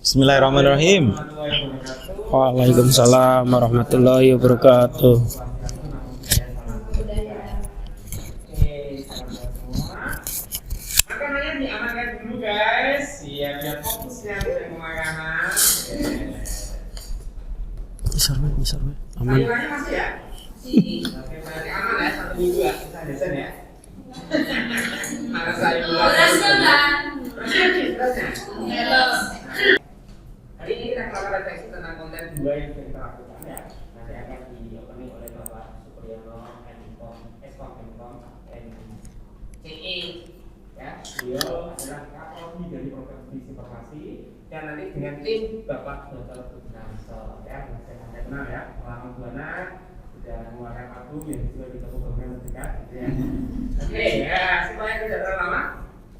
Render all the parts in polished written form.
Bismillahirrahmanirrahim. Waalaikumsalam warahmatullahi wabarakatuh. Makanannya diamankan dulu guys. Iya, biar fokusnya tidak makanan. Bisa. Aman. Sayurannya masih ya? Oke, berarti aman ya, 1 minggu ya, kita desain ya. Mana sayuran? Berasnya. Hari ini kita akan refleksi tentang konten 2 yang sudah kita lakukan ya. Nanti akan di-opening oleh Bapak Supriyono, Eskom CE. Ya, beliau adalah kapolri dari program bisnis informasi dan nanti dengan tim Bapak Dr. Budnanto ya, saya kenal ya, lama buana sudah mengeluarkan album yang juga kita hubungkan terdekat gitu ya. Oke ya, supaya tidak terlalu lama,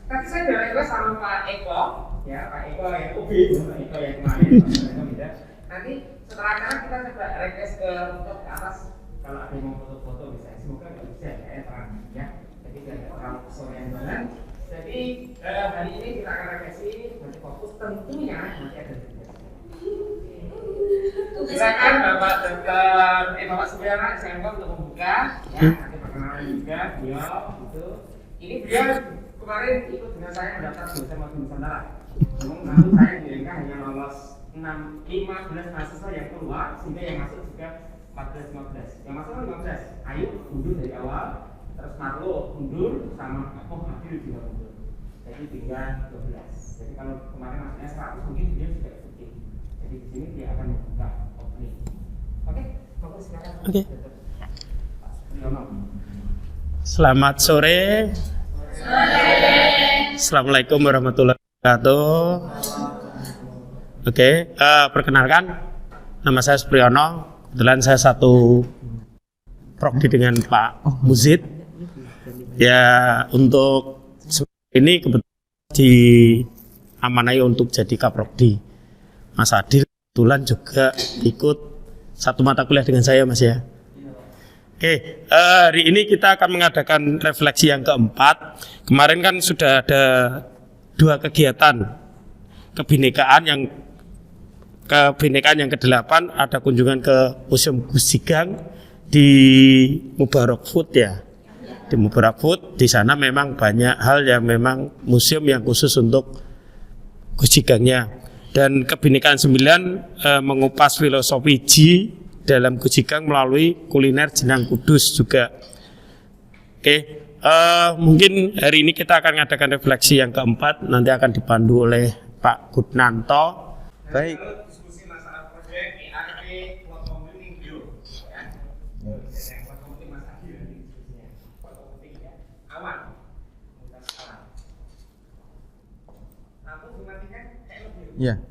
tadi saya sudah request sama Pak Eko ya, Pak Eko yang UB, Pak Eko yang kemarin, Pak Eko beda. Nanti setelah acara kita coba request ke rumput ke atas, kalau ada yang mau foto-foto bisa, semoga nggak bisa ya, terang ya. Jadi tidak terlalu kesorean banget. Jadi hari ini kita akan refleksi, nanti fokus tentunya nanti ada silakan Bapak Bapak Supriyono SMK untuk membuka ya, nanti perkenalan juga beliau itu. Ini beliau kemarin ikut dengan saya mendaftar dosen Madu Nusantara. Namun saya di MK hanya lolos 15 mahasiswa yang keluar, sehingga yang masuk juga 14-15. Yang masuk kan 15. Ayo mundur dari awal, terus Marlo mundur, sama Adil juga mundur. Jadi tinggal 12. Jadi kalau kemarin masuknya 100 mungkin dia juga ikutin. Jadi di sini dia akan membuka opening. Oke, fokus silakan. Oke. Selamat sore. Assalamualaikum warahmatullahi wabarakatuh. Oke, perkenalkan nama saya Supriyono. Kebetulan saya satu prodi dengan Pak Muzid. Ya, untuk ini kebetulan diamanai untuk jadi kaprodi. Mas Adil kebetulan juga ikut satu mata kuliah dengan saya, Mas ya. Oke, hari ini kita akan mengadakan refleksi yang keempat. Kemarin kan sudah ada 2 kegiatan kebinekaan yang ke-8, ada kunjungan ke Museum Gusigang di Mubarak Food ya. Di Mubarak Food, di sana memang banyak hal yang memang museum yang khusus untuk Gusigangnya. Dan kebinekaan 9 mengupas filosofi Ji dalam Gusigang melalui kuliner jenang kudus juga. Oke, mungkin hari ini kita akan mengadakan refleksi yang keempat, nanti akan dipandu oleh Pak Budnanto. Baik. Diskusi masalah proyek EAP kelompok penting dulu ya. Yang kelompok penting Mas Adil nanti diskusinya. Kelompok penting ya. Awan. Kita sekarang. Lampu dimatikan kayak lebih. Ya.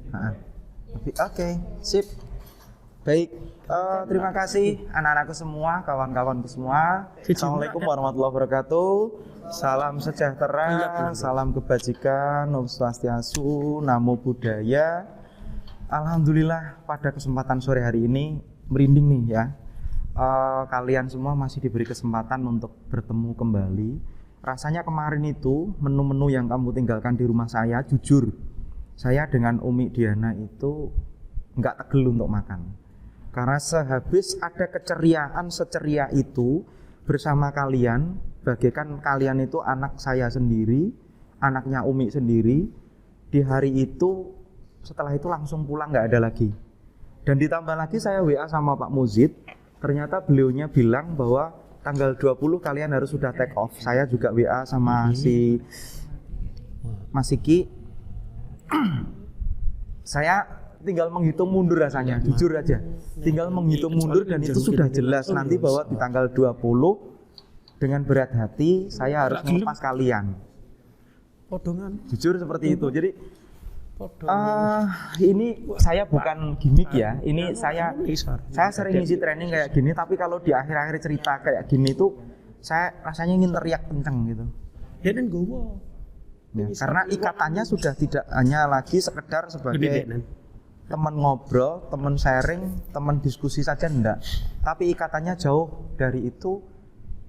Oke, sip. Baik. Terima kasih anak-anakku semua, kawan-kawanku semua. Assalamualaikum warahmatullahi wabarakatuh. Salam sejahtera, salam kebajikan, Om Swastiastu, Namo Buddhaya. Alhamdulillah pada kesempatan sore hari ini merinding nih ya. Kalian semua masih diberi kesempatan untuk bertemu kembali. Rasanya kemarin itu menu-menu yang kamu tinggalkan di rumah saya, jujur saya dengan Umi Diana itu nggak tegel untuk makan. Karena sehabis ada keceriaan seceria itu bersama kalian, bagaikan kalian itu anak saya sendiri, anaknya Umi sendiri. Di hari itu, setelah itu langsung pulang, nggak ada lagi. Dan ditambah lagi saya WA sama Pak Muzid, ternyata beliaunya bilang bahwa tanggal 20 kalian harus sudah take off. Saya juga WA sama si Mas Siki. Saya tinggal menghitung mundur rasanya, jujur aja. Tinggal menghitung mundur dan itu sudah jelas nanti bahwa di tanggal 20 dengan berat hati saya harus melepas kalian. Jujur seperti itu. Jadi ini saya bukan gimmick ya. Ini saya sering ngisi training kayak gini, tapi kalau di akhir-akhir cerita kayak gini tuh saya rasanya ingin teriak kenceng gitu. Ya, karena ikatannya sudah tidak hanya lagi sekedar sebagai teman ngobrol, teman sharing, teman diskusi saja enggak. Tapi ikatannya jauh dari itu,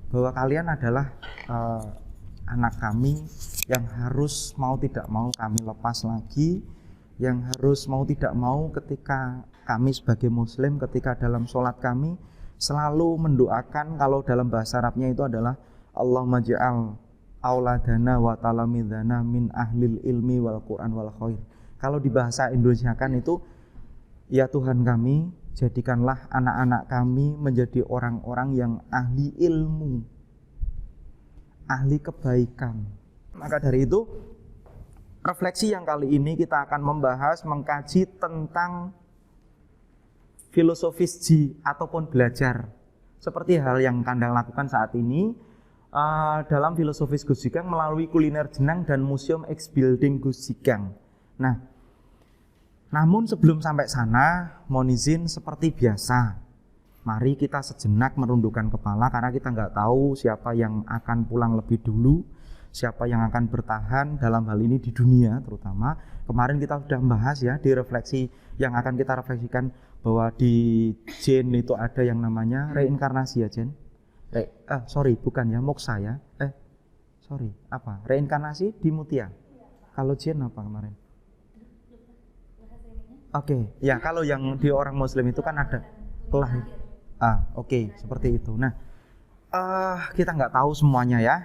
bahwa kalian adalah anak kami yang harus mau tidak mau kami lepas lagi yang harus mau tidak mau ketika kami sebagai muslim, ketika dalam sholat kami selalu mendoakan, kalau dalam bahasa Arabnya itu adalah Allahumma ja'al auladana wa talamidana min ahlil ilmi wal Qur'an wal khair. Kalau di bahasa Indonesia kan itu, ya Tuhan kami, jadikanlah anak-anak kami menjadi orang-orang yang ahli ilmu, ahli kebaikan. Maka dari itu, refleksi yang kali ini kita akan membahas, mengkaji tentang filosofis Ji ataupun belajar. Seperti hal yang Kandang lakukan saat ini dalam filosofis Gus Jigang melalui kuliner jenang dan museum X Building Gus Jigang. Nah, namun sebelum sampai sana, mohon izin seperti biasa, mari kita sejenak merundukkan kepala karena kita nggak tahu siapa yang akan pulang lebih dulu, siapa yang akan bertahan dalam hal ini di dunia terutama. Kemarin kita sudah membahas ya di refleksi yang akan kita refleksikan bahwa di Jen itu ada yang namanya reinkarnasi ya Jen. Bukan ya, moksa ya. Reinkarnasi di Mutia. Kalau Jen apa kemarin? Oke, ya kalau yang di orang Muslim itu kan ada kelahir. Oke, seperti itu. Nah, kita nggak tahu semuanya ya.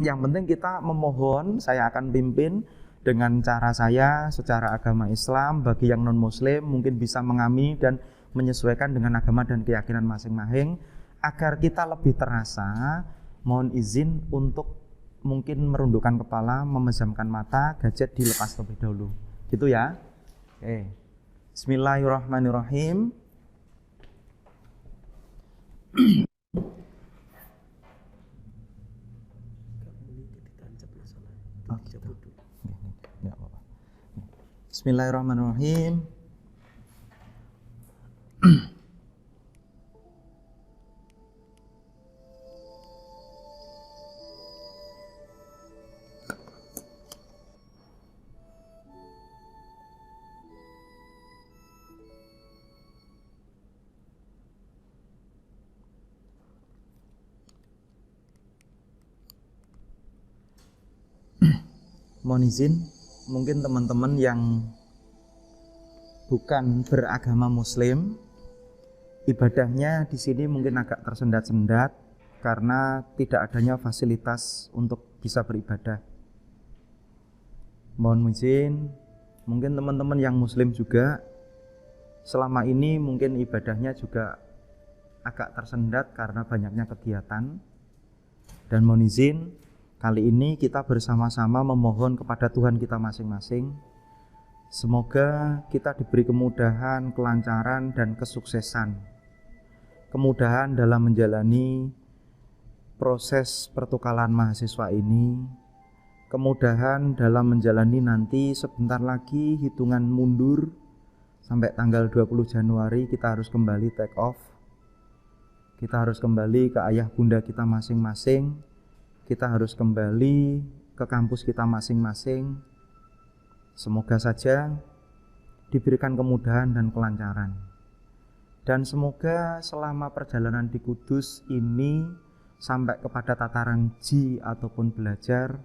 Yang penting kita memohon, saya akan pimpin dengan cara saya secara agama Islam. Bagi yang non Muslim mungkin bisa mengamini dan menyesuaikan dengan agama dan keyakinan masing-masing. Agar kita lebih terasa, mohon izin untuk mungkin merundukkan kepala, memejamkan mata, gadget dilepas terlebih dahulu. Gitu ya. Oke. Bismillahirrahmanirrahim. Bismillahirrahmanirrahim. Mohon izin, mungkin teman-teman yang bukan beragama Muslim, ibadahnya di sini mungkin agak tersendat-sendat karena tidak adanya fasilitas untuk bisa beribadah. Mohon izin, mungkin teman-teman yang Muslim juga selama ini mungkin ibadahnya juga agak tersendat karena banyaknya kegiatan. Dan mohon izin, kali ini kita bersama-sama memohon kepada Tuhan kita masing-masing. Semoga kita diberi kemudahan, kelancaran, dan kesuksesan. Kemudahan dalam menjalani proses pertukaran mahasiswa ini. Kemudahan dalam menjalani nanti sebentar lagi hitungan mundur. Sampai tanggal 20 Januari kita harus kembali take off. Kita harus kembali ke ayah bunda kita masing-masing. Kita harus kembali ke kampus kita masing-masing. Semoga saja diberikan kemudahan dan kelancaran. Dan semoga selama perjalanan di Kudus ini sampai kepada tataran Ji ataupun belajar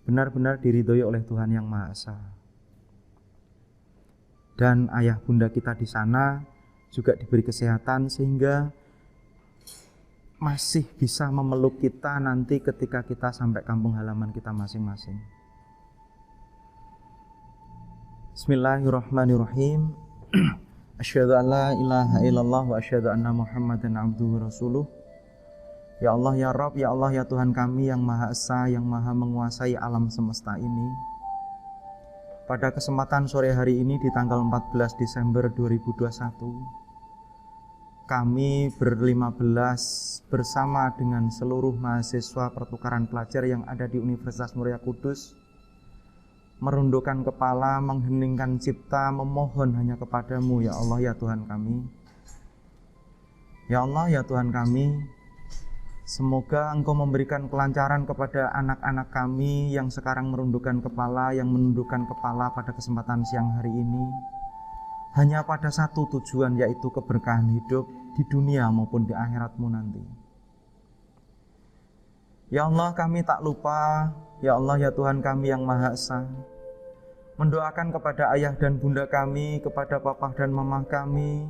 benar-benar diridhoi oleh Tuhan Yang Maha Esa. Dan ayah bunda kita di sana juga diberi kesehatan sehingga masih bisa memeluk kita nanti ketika kita sampai kampung halaman kita masing-masing. Bismillahirrahmanirrahim. Asyhadu an la ilaha illallah wa asyhadu anna Muhammadan abduhu rasuluh. Ya Allah ya Rabb, ya Allah ya Tuhan kami yang Maha Esa, yang Maha menguasai alam semesta ini. Pada kesempatan sore hari ini di tanggal 14 Desember 2021, kami ber-15 bersama dengan seluruh mahasiswa pertukaran pelajar yang ada di Universitas Muria Kudus merundukkan kepala, mengheningkan cipta, memohon hanya kepadamu ya Allah ya Tuhan kami. Ya Allah ya Tuhan kami, semoga Engkau memberikan kelancaran kepada anak-anak kami yang sekarang merundukkan kepala, yang menundukkan kepala pada kesempatan siang hari ini. Hanya pada satu tujuan, yaitu keberkahan hidup di dunia maupun di akhiratmu nanti. Ya Allah, kami tak lupa, ya Allah ya Tuhan kami yang Maha Esa, mendoakan kepada ayah dan bunda kami, kepada papa dan mama kami,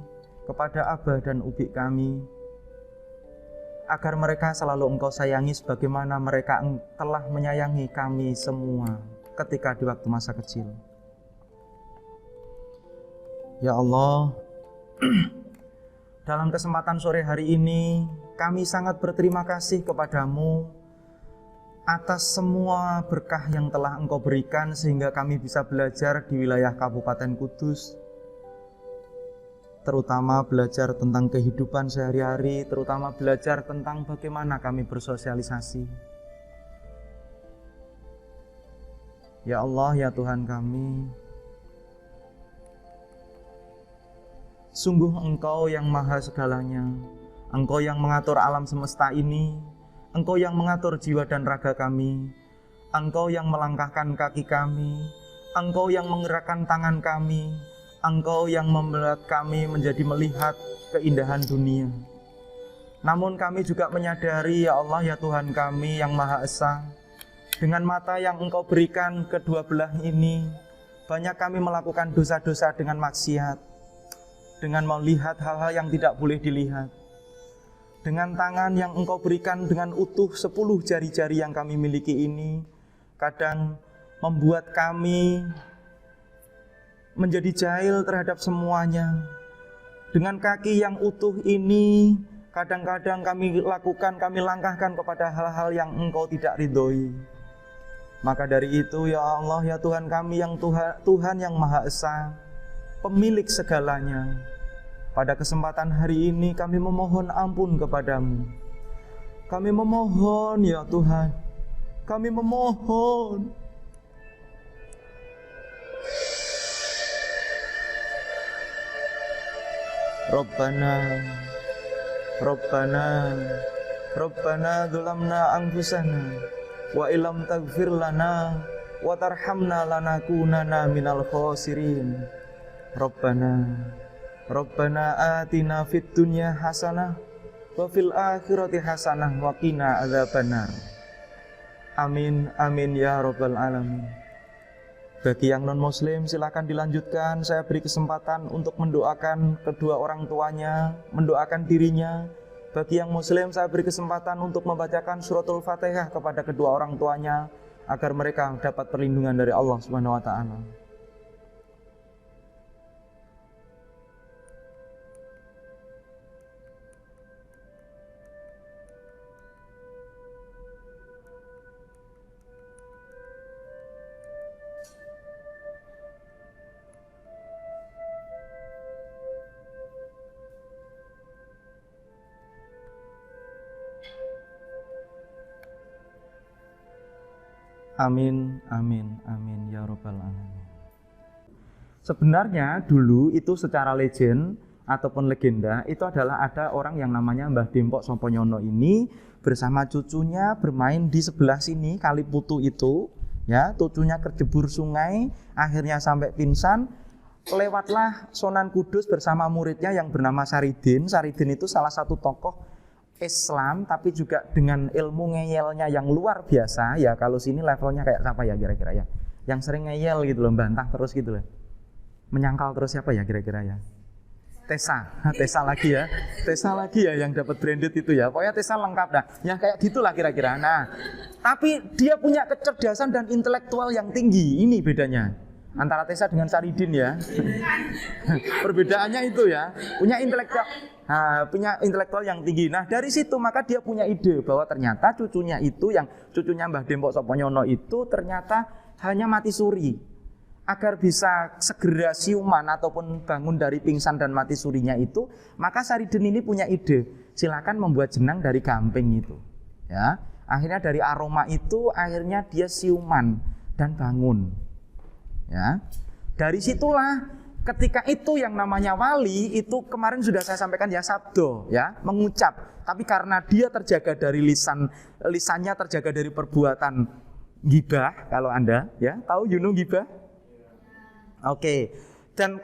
kepada abah dan ubi kami, agar mereka selalu Engkau sayangi sebagaimana mereka telah menyayangi kami semua ketika di waktu masa kecil. Ya Allah, dalam kesempatan sore hari ini kami sangat berterima kasih kepadamu atas semua berkah yang telah Engkau berikan sehingga kami bisa belajar di wilayah Kabupaten Kudus, terutama belajar tentang kehidupan sehari-hari, terutama belajar tentang bagaimana kami bersosialisasi. Ya Allah, ya Tuhan kami, sungguh Engkau yang maha segalanya, Engkau yang mengatur alam semesta ini, Engkau yang mengatur jiwa dan raga kami, Engkau yang melangkahkan kaki kami, Engkau yang menggerakkan tangan kami, Engkau yang membuat kami menjadi melihat keindahan dunia. Namun kami juga menyadari, ya Allah, ya Tuhan kami yang Maha Esa, dengan mata yang Engkau berikan kedua belah ini, banyak kami melakukan dosa-dosa dengan maksiat, dengan melihat hal-hal yang tidak boleh dilihat. Dengan tangan yang Engkau berikan dengan utuh 10 jari-jari yang kami miliki ini, kadang membuat kami menjadi jahil terhadap semuanya. Dengan kaki yang utuh ini, kadang-kadang kami langkahkan kepada hal-hal yang Engkau tidak ridhoi. Maka dari itu, ya Allah, ya Tuhan kami yang Tuhan yang Maha Esa, pemilik segalanya, pada kesempatan hari ini kami memohon ampun kepadamu. Kami memohon, ya Tuhan, kami memohon. Rabbana dzulamna anfusana wa illam taghfir lana wa tarhamna lanakunanna minal khasirin. Rabbana atina fid dunya hasanah wa fil akhirati hasanah wa qina adzabannar. Amin amin ya rabbal alamin. Bagi yang non muslim silakan dilanjutkan. Saya beri kesempatan untuk mendoakan kedua orang tuanya, mendoakan dirinya. Bagi yang muslim saya beri kesempatan untuk membacakan suratul Fatihah kepada kedua orang tuanya agar mereka dapat perlindungan dari Allah Subhanahu wa taala. Amin, amin, amin, ya Rabbal Alamin. Sebenarnya dulu itu secara legend ataupun legenda itu adalah ada orang yang namanya Mbah Dempok Soponyono ini bersama cucunya bermain di sebelah sini Kali Putu itu, ya, cucunya terjebur sungai, akhirnya sampai pingsan. Lewatlah Sunan Kudus bersama muridnya yang bernama Saridin. Saridin itu salah satu tokoh Islam, tapi juga dengan ilmu ngeyelnya yang luar biasa. Ya kalau sini levelnya kayak siapa ya kira-kira ya? Yang sering ngeyel gitu loh, bantah terus gitu loh. Menyangkal terus siapa ya kira-kira ya? Tessa lagi ya yang dapat branded itu ya. Pokoknya Tessa lengkap dah. Ya kayak gitulah kira-kira. Nah, tapi dia punya kecerdasan dan intelektual yang tinggi. Ini bedanya antara Tessa dengan Saridin ya. Perbedaannya itu ya. Punya intelektual yang tinggi. Nah dari situ maka dia punya ide bahwa ternyata cucunya Mbah Dempok Soponyono itu ternyata hanya mati suri. Agar bisa segera siuman ataupun bangun dari pingsan dan mati surinya itu, maka Saridin ini punya ide, silakan membuat jenang dari gamping itu. Ya, akhirnya dari aroma itu akhirnya dia siuman dan bangun. Ya, dari situlah ketika itu yang namanya wali itu kemarin sudah saya sampaikan ya sabdo ya mengucap, tapi karena dia terjaga dari lisannya terjaga dari perbuatan gibah. Kalau Anda ya tahu gibah. Oke. Dan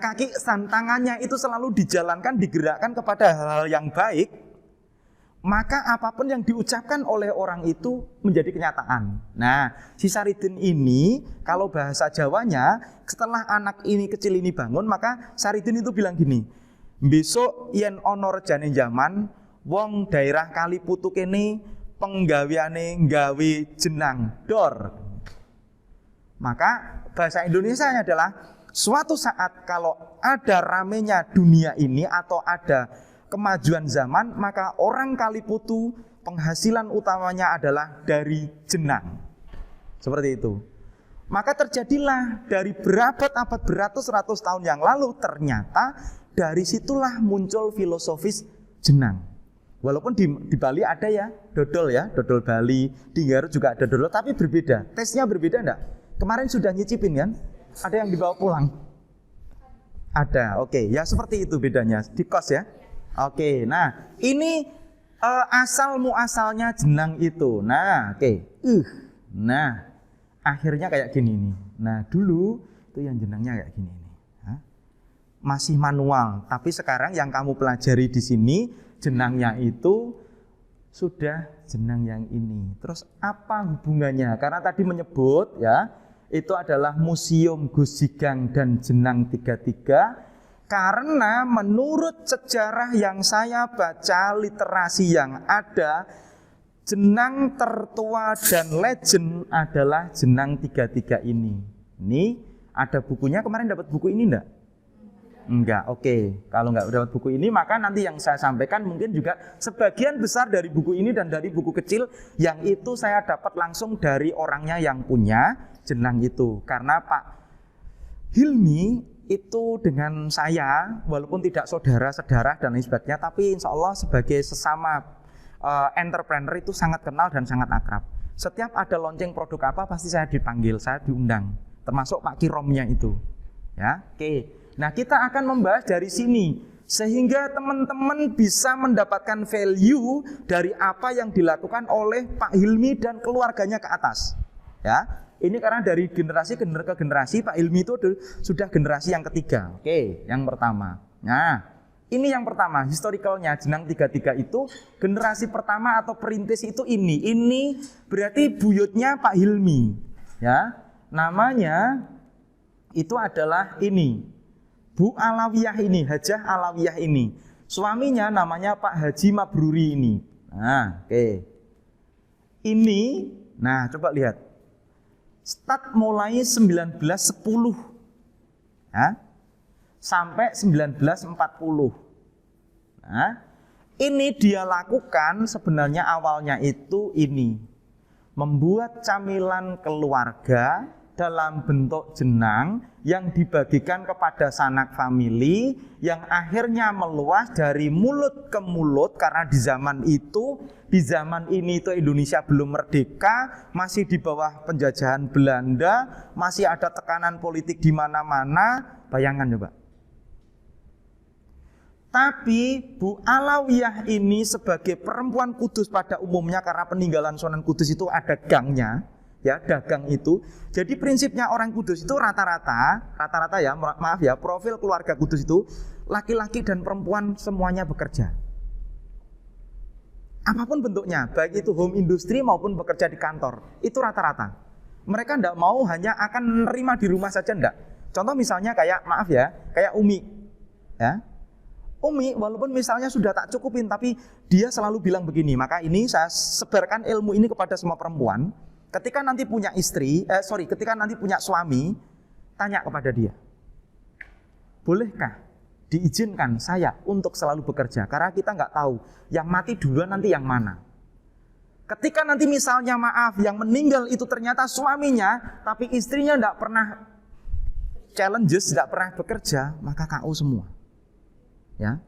tangannya itu selalu dijalankan, digerakkan kepada hal-hal yang baik, maka apapun yang diucapkan oleh orang itu menjadi kenyataan. Nah, si Saridin ini kalau bahasa Jawanya, setelah anak ini kecil ini bangun, maka Saridin itu bilang gini, besok yen ono rejane zaman, wong daerah Kaliputu kene penggaweane nggawe jenang dor. Maka bahasa Indonesianya adalah suatu saat kalau ada ramenya dunia ini atau ada kemajuan zaman, maka orang Kaliputu penghasilan utamanya adalah dari jenang. Seperti itu. Maka terjadilah dari berabad-abad beratus-ratus tahun yang lalu, ternyata dari situlah muncul filosofis jenang. Walaupun di Bali ada ya, dodol Bali, di Garut juga ada dodol, tapi berbeda. Tesnya berbeda enggak? Kemarin sudah nyicipin kan? Ada yang dibawa pulang? Ada, oke. Ya seperti itu bedanya, di kos ya. Oke, nah ini asal muasalnya jenang itu. Nah, oke. Nah, akhirnya kayak gini nih. Nah, dulu itu yang jenangnya kayak gini nih. Hah? Masih manual, tapi sekarang yang kamu pelajari di sini jenangnya itu sudah jenang yang ini. Terus apa hubungannya? Karena tadi menyebut ya, itu adalah Museum Gus Jigang dan Jenang 33. Karena menurut sejarah yang saya baca, literasi yang ada, jenang tertua dan legend adalah Jenang 33 ini. Ini ada bukunya, kemarin dapat buku ini enggak? Enggak, oke. Kalau enggak dapat buku ini, maka nanti yang saya sampaikan mungkin juga sebagian besar dari buku ini dan dari buku kecil yang itu saya dapat langsung dari orangnya yang punya jenang itu. Karena Pak Hilmi itu dengan saya, walaupun tidak saudara-saudara dan lain sebagainya, tapi insya Allah sebagai sesama entrepreneur itu sangat kenal dan sangat akrab. Setiap ada launching produk apa, pasti saya dipanggil, saya diundang, termasuk Pak Kiromnya itu. Ya, oke. Nah, kita akan membahas dari sini, sehingga teman-teman bisa mendapatkan value dari apa yang dilakukan oleh Pak Hilmi dan keluarganya ke atas. Ya. Ini karena dari generasi ke generasi Pak Hilmi itu sudah generasi yang ketiga. Oke, yang pertama. Nah, ini yang pertama, historicalnya Jenang 33 itu generasi pertama atau perintis itu ini. Ini berarti buyutnya Pak Hilmi. Ya, namanya itu adalah ini. Bu Alawiyah ini, Hajah Alawiyah ini. Suaminya namanya Pak Haji Mabruri ini. Nah, oke. Ini, nah coba lihat. Start mulai 1910 ya, sampai 1940. Nah, ini dia lakukan sebenarnya awalnya itu ini. Membuat camilan keluarga dalam bentuk jenang yang dibagikan kepada sanak famili yang akhirnya meluas dari mulut ke mulut karena di zaman ini itu Indonesia belum merdeka, masih di bawah penjajahan Belanda, masih ada tekanan politik di mana-mana. Bayangkan coba. Tapi Bu Alawiyah ini sebagai perempuan Kudus pada umumnya karena peninggalan Sunan Kudus itu ada gangnya. Ya, dagang itu. Jadi prinsipnya orang Kudus itu rata-rata ya, maaf ya, profil keluarga Kudus itu laki-laki dan perempuan semuanya bekerja. Apapun bentuknya, baik itu home industry maupun bekerja di kantor, itu rata-rata. Mereka tidak mau hanya akan menerima di rumah saja, enggak. Contoh misalnya kayak, maaf ya, kayak Umi. Ya. Umi walaupun misalnya sudah tak cukupin, tapi dia selalu bilang begini, maka ini saya sebarkan ilmu ini kepada semua perempuan. Ketika nanti punya ketika nanti punya suami, tanya kepada dia, bolehkah diizinkan saya untuk selalu bekerja? Karena kita nggak tahu yang mati duluan nanti yang mana. Ketika nanti misalnya maaf yang meninggal itu ternyata suaminya, tapi istrinya nggak pernah challenges, nggak pernah bekerja, maka KO semua. Ya,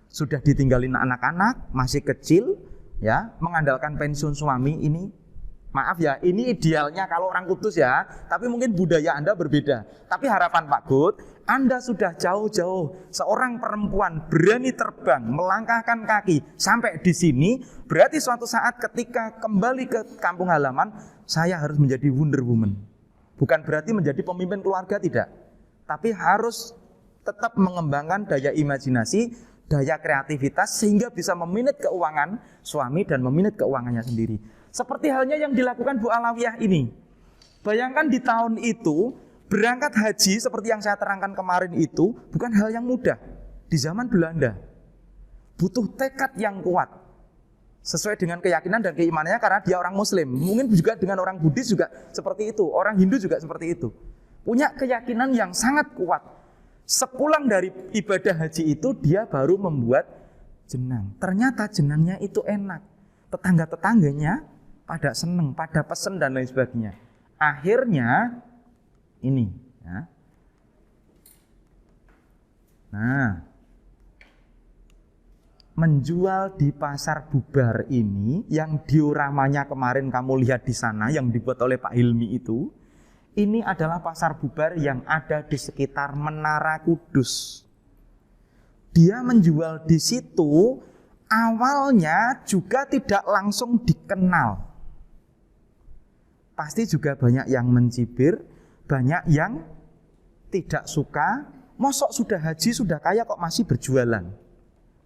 sudah ditinggalin anak-anak, masih kecil, ya, mengandalkan pensiun suami ini. Maaf ya, ini idealnya kalau orang Kudus ya, tapi mungkin budaya Anda berbeda. Tapi harapan Pak Gut, Anda sudah jauh-jauh seorang perempuan berani terbang, melangkahkan kaki sampai di sini, berarti suatu saat ketika kembali ke kampung halaman, saya harus menjadi Wonder Woman. Bukan berarti menjadi pemimpin keluarga, tidak. Tapi harus tetap mengembangkan daya imajinasi daya kreativitas sehingga bisa memanage keuangan suami dan memanage keuangannya sendiri. Seperti halnya yang dilakukan Bu Alawiyah ini. Bayangkan di tahun itu berangkat haji seperti yang saya terangkan kemarin itu bukan hal yang mudah. Di zaman Belanda butuh tekad yang kuat sesuai dengan keyakinan dan keimanannya karena dia orang Muslim. Mungkin juga dengan orang Buddhis juga seperti itu, orang Hindu juga seperti itu. Punya keyakinan yang sangat kuat. Sepulang dari ibadah haji itu dia baru membuat jenang. Ternyata jenangnya itu enak. Tetangga-tetangganya pada seneng, pada pesen dan lain sebagainya. Akhirnya ini ya. Nah, menjual di pasar Bubar ini yang dioramanya kemarin kamu lihat di sana yang dibuat oleh Pak Hilmi itu, ini adalah pasar Bubar yang ada di sekitar Menara Kudus. Dia menjual di situ awalnya juga tidak langsung dikenal. Pasti juga banyak yang mencibir, banyak yang tidak suka. Mosok sudah haji, sudah kaya kok masih berjualan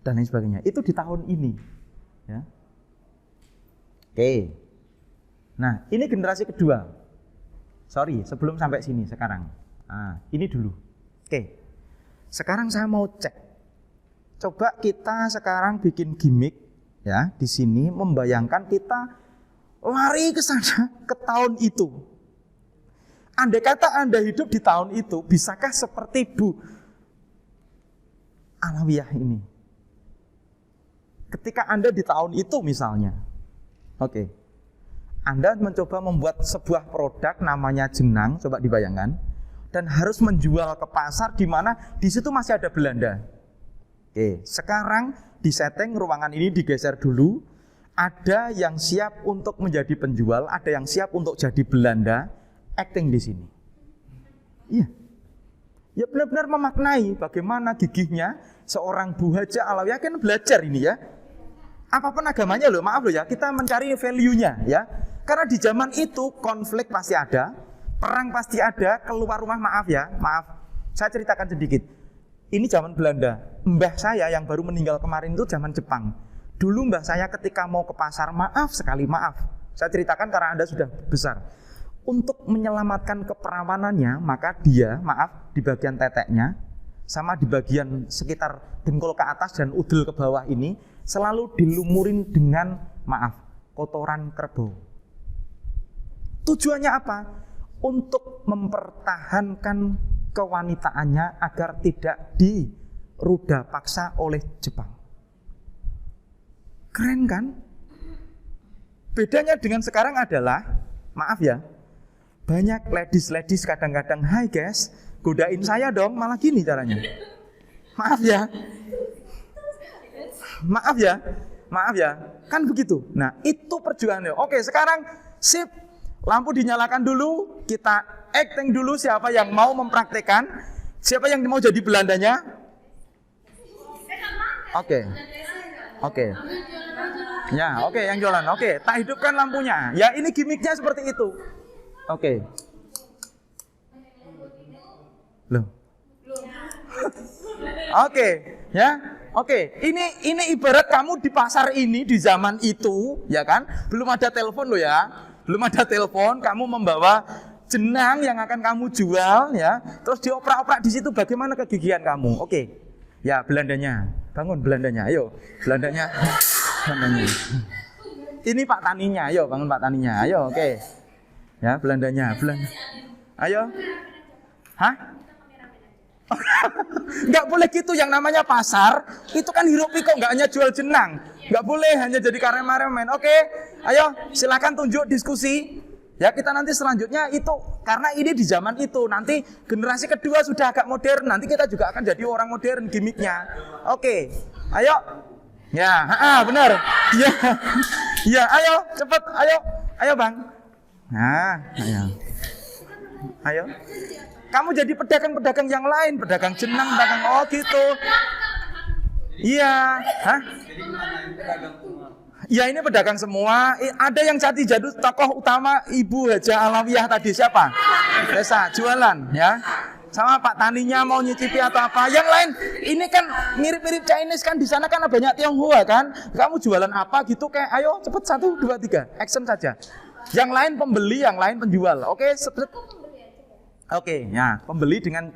dan lain sebagainya. Itu di tahun ini ya. Oke. Nah, ini generasi kedua. Sorry, sebelum sampai sini sekarang. Nah, ini dulu. Oke. Sekarang saya mau cek. Coba kita sekarang bikin gimmick ya, di sini membayangkan kita lari ke sana ke tahun itu. Andai kata Anda hidup di tahun itu, bisakah seperti Bu Alawiyah ini? Ketika Anda di tahun itu misalnya, oke, Anda mencoba membuat sebuah produk namanya jenang, coba dibayangkan, dan harus menjual ke pasar di mana di situ masih ada Belanda. Oke, sekarang di setting ruangan ini digeser dulu. Ada yang siap untuk menjadi penjual, ada yang siap untuk jadi Belanda, acting di sini. Iya. Ya benar-benar memaknai bagaimana gigihnya seorang Bu Haja Alawiyah kan belajar ini ya. Apapun agamanya loh, maaf loh ya, kita mencari value-nya ya. Karena di zaman itu konflik pasti ada, perang pasti ada, keluar rumah maaf ya, maaf. Saya ceritakan sedikit. Ini zaman Belanda. Mbah saya yang baru meninggal kemarin itu zaman Jepang. Dulu mbah saya ketika mau ke pasar, maaf sekali, maaf. Saya ceritakan karena Anda sudah besar. Untuk menyelamatkan keperawanannya, maka dia, maaf, di bagian teteknya, sama di bagian sekitar dengkul ke atas dan udel ke bawah ini, selalu dilumurin dengan, maaf, kotoran kerbau. Tujuannya apa? Untuk mempertahankan kewanitaannya agar tidak diruda paksa oleh Jepang. Keren kan? Bedanya dengan sekarang adalah, maaf ya, banyak ladies kadang-kadang, hai guys, godain saya dong, malah gini caranya. Maaf ya. Maaf ya, kan begitu. Nah, itu perjuangannya. Oke, sekarang sip, lampu dinyalakan dulu, kita acting dulu siapa yang mau mempraktekkan, siapa yang mau jadi Belandanya. Oke. Ya, oke, yang jualan. Oke, tak hidupkan lampunya. Ya, ini gimmicknya seperti itu. Oke. Loh. Oke, ya. Oke, ini ibarat kamu di pasar ini di zaman itu, ya kan? Belum ada telepon loh ya. Belum ada telepon, kamu membawa jenang yang akan kamu jual ya. Terus dioprak-oprak di situ bagaimana kegigihan kamu? Oke. Ya, Belandanya. Bangun Belandanya. Ayo, Belandanya. Ini Pak Taninya. Ayo, bangun Pak Taninya. Ayo, oke. Ya, Belandanya. Ayo. Hah? Nggak boleh gitu, yang namanya pasar itu kan hiruk pikuk, nggak hanya jual jenang, nggak boleh hanya jadi karyawan. Oke, ayo silakan tunjuk diskusi ya, kita nanti selanjutnya itu karena ini di zaman itu, nanti generasi kedua sudah agak modern, nanti kita juga akan jadi orang modern gimmicknya. Oke, ayo ya, benar ya, ayo cepet, ayo bang, nah ayo. Kamu jadi pedagang-pedagang yang lain, pedagang jenang, pedagang gitu. Iya, hah? Ya ini pedagang semua. Ada yang jadi tokoh utama Ibu Haja Alawiyah tadi siapa? Desa jualan, ya. sama Pak Taninya mau nyicipi atau apa. Yang lain ini kan mirip-mirip Chinese kan, di sana kan banyak Tionghoa kan. Kamu jualan apa gitu kayak ayo cepet 1 2 3 action saja. Yang lain pembeli, yang lain penjual. Oke, Oke, ya pembeli dengan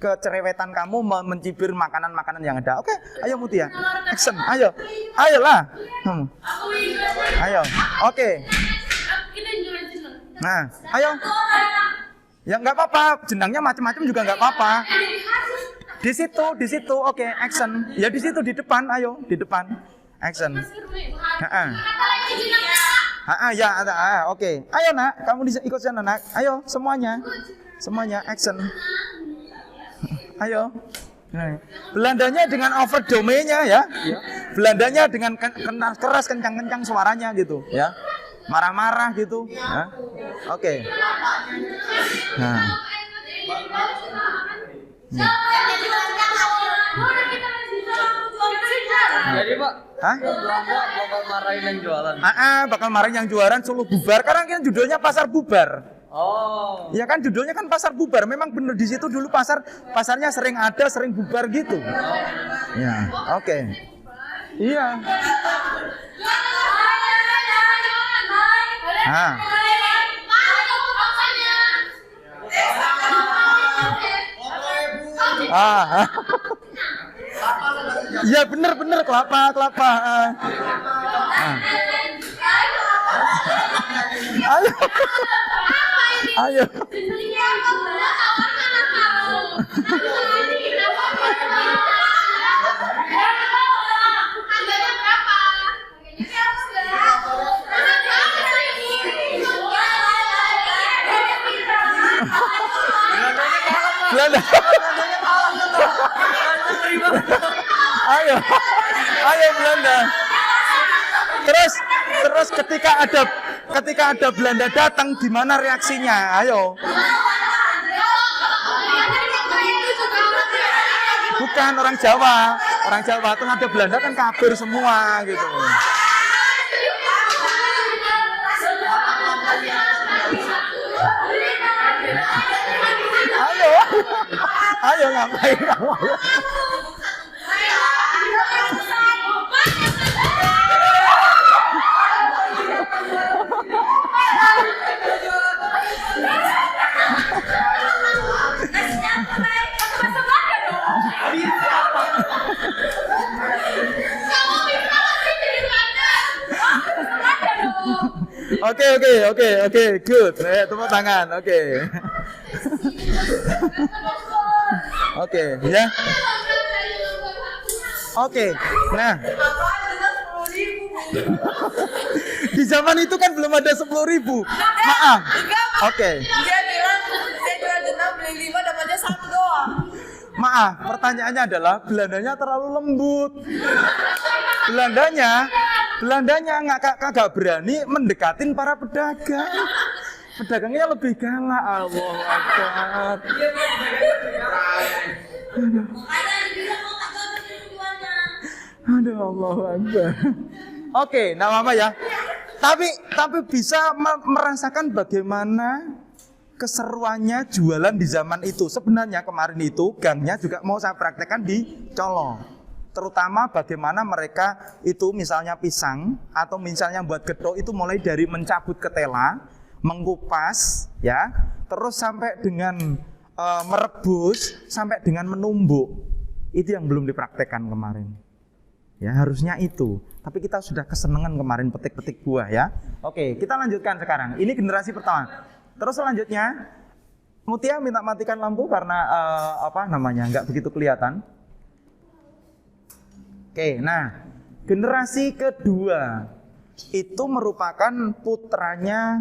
kecerewetan kamu mencibir makanan-makanan yang ada. Oke, ayo Mutia, action, ayo, ayolah, ayo, oke. Nah, ayo. Ya nggak apa-apa, jenangnya macam-macam juga nggak apa-apa. Di situ, oke, action. Ya di situ di depan, ayo, di depan, action. Ya ada, oke. Ayo nak, kamu ikut sana nak. Ayo semuanya, action. Ayo. Belandanya dengan overdome-nya ya. Belandanya dengan keras kencang-kencang suaranya gitu, ya. Marah-marah gitu, ya. Oke. Nah. Jadi Pak, Hah? bakal marahin yang jualan. Bakal marahin yang jualan suruh bubar karena kan judulnya pasar bubar. Oh. Ya kan judulnya kan pasar bubar. Memang bener di situ dulu pasarnya sering ada, sering bubar gitu. Ya, oke. Iya. Ya bener kelapa. Ayo. Belanda. Ayo Belanda. Terus ketika ada Belanda datang, gimana reaksinya? Ayo. Bukan orang Jawa. Terus ada Belanda kan kafir semua gitu. Ayo ngapain kamu? Oke, good. Tepuk tangan. Oke, ya. Oke, nah. Di zaman itu kan belum ada 10.000. Maaf. Oke. Dia bilang saya jual jenang beli 5 dapatnya 1 doang. Maaf, pertanyaannya adalah Belandanya terlalu lembut. Belandanya kagak berani mendekatin para pedagang. Pedagangnya lebih galak. Allahu Akbar. Aduh, Allahu Akbar. Oke, nah Mama ya. Tapi bisa merasakan bagaimana keseruannya jualan di zaman itu. Sebenarnya kemarin itu gangnya juga mau saya praktekkan di Colo. Terutama bagaimana mereka itu misalnya pisang atau misalnya buat gethuk itu mulai dari mencabut ketela, mengupas ya, terus sampai dengan merebus sampai dengan menumbuk. Itu yang belum dipraktekkan kemarin. Ya, harusnya itu. Tapi kita sudah kesenangan kemarin petik-petik buah ya. Oke, kita lanjutkan sekarang. Ini generasi pertama. Terus selanjutnya Mutia minta matikan lampu karena nggak begitu kelihatan. Oke, nah generasi kedua itu merupakan putranya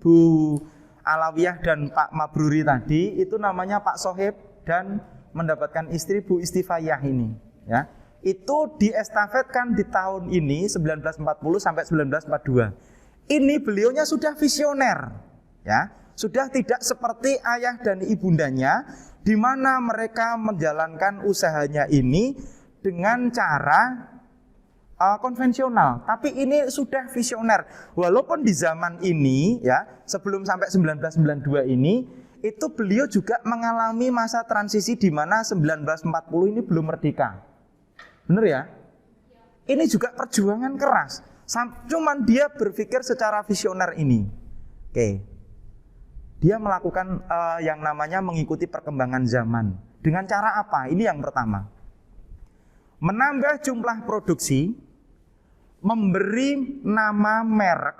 Bu Alawiyah dan Pak Mabruri tadi. Itu namanya Pak Sohib dan mendapatkan istri Bu Istifayah ini. Ya, itu diestafetkan di tahun ini 1940 sampai 1942. Ini beliaunya sudah visioner, ya, sudah tidak seperti ayah dan ibundanya, di mana mereka menjalankan usahanya ini dengan cara konvensional. Tapi ini sudah visioner. Walaupun di zaman ini, ya, sebelum sampai 1992 itu beliau juga mengalami masa transisi di mana 1940 ini belum merdeka. Bener ya? Ini juga perjuangan keras. Cuman dia berpikir secara visioner ini. Oke. Dia melakukan yang namanya mengikuti perkembangan zaman. Dengan cara apa? Ini yang pertama. Menambah jumlah produksi, memberi nama merek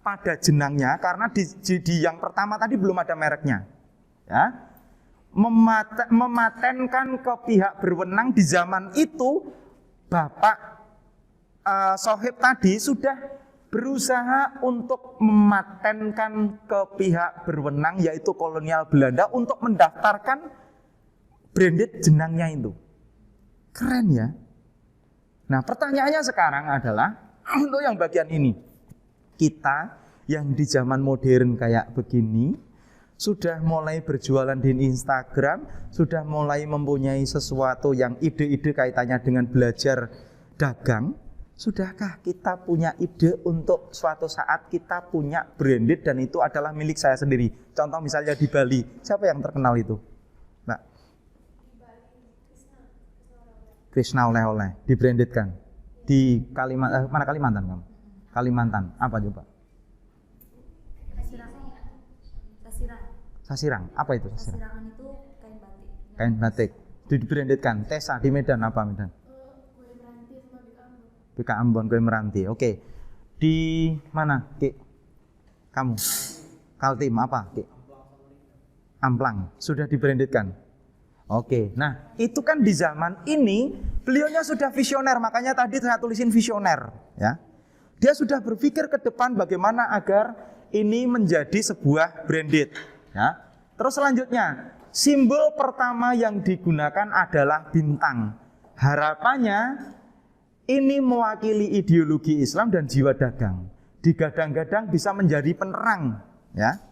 pada jenangnya, karena di yang pertama tadi belum ada mereknya, ya. Mematenkan ke pihak berwenang. Di zaman itu Bapak Sohib tadi sudah berusaha untuk mematenkan ke pihak berwenang, yaitu kolonial Belanda, untuk mendaftarkan branded jenangnya itu. Keren ya. Nah, pertanyaannya sekarang adalah untuk yang bagian ini, kita yang di zaman modern kayak begini sudah mulai berjualan di Instagram, sudah mulai mempunyai sesuatu yang ide-ide kaitannya dengan belajar dagang. Sudahkah kita punya ide untuk suatu saat kita punya branded dan itu adalah milik saya sendiri? Contoh misalnya di Bali, siapa yang terkenal itu? Mbak? Krishna oleh-oleh, dibrandedkan. Di Kalimantan, mana Kalimantan kamu? Kalimantan, apa coba? Sasirang, apa itu sasirang? Sasirangan itu kain batik. Kain batik, dibrandedkan. Tesa di Medan apa Medan? Kue meranti sama bika ambon. Bika Ambon, kue meranti. Oke. Di mana, Ki? Kamu? Kaltim apa, Ki? Amplang, sudah dibrandedkan. Oke. Nah, itu kan di zaman ini beliaunya sudah visioner, makanya tadi saya tulisin visioner, ya. Dia sudah berpikir ke depan bagaimana agar ini menjadi sebuah branded, ya. Terus selanjutnya, simbol pertama yang digunakan adalah bintang. Harapannya ini mewakili ideologi Islam dan jiwa dagang. Digadang-gadang bisa menjadi penerang, ya.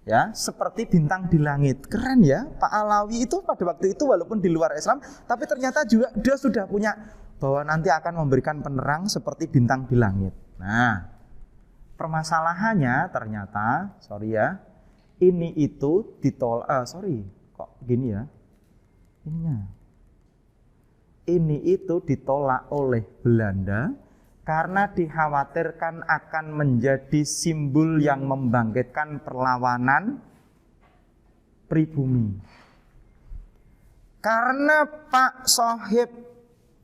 Ya, seperti bintang di langit. Keren ya, Pak Alawi itu pada waktu itu walaupun di luar Islam, tapi ternyata juga dia sudah punya bahwa nanti akan memberikan penerang seperti bintang di langit. Nah, permasalahannya ternyata, sorry ya, ini itu ditolak, kok gini ya, ini itu ditolak oleh Belanda karena dikhawatirkan akan menjadi simbol yang membangkitkan perlawanan pribumi. Karena Pak Sohib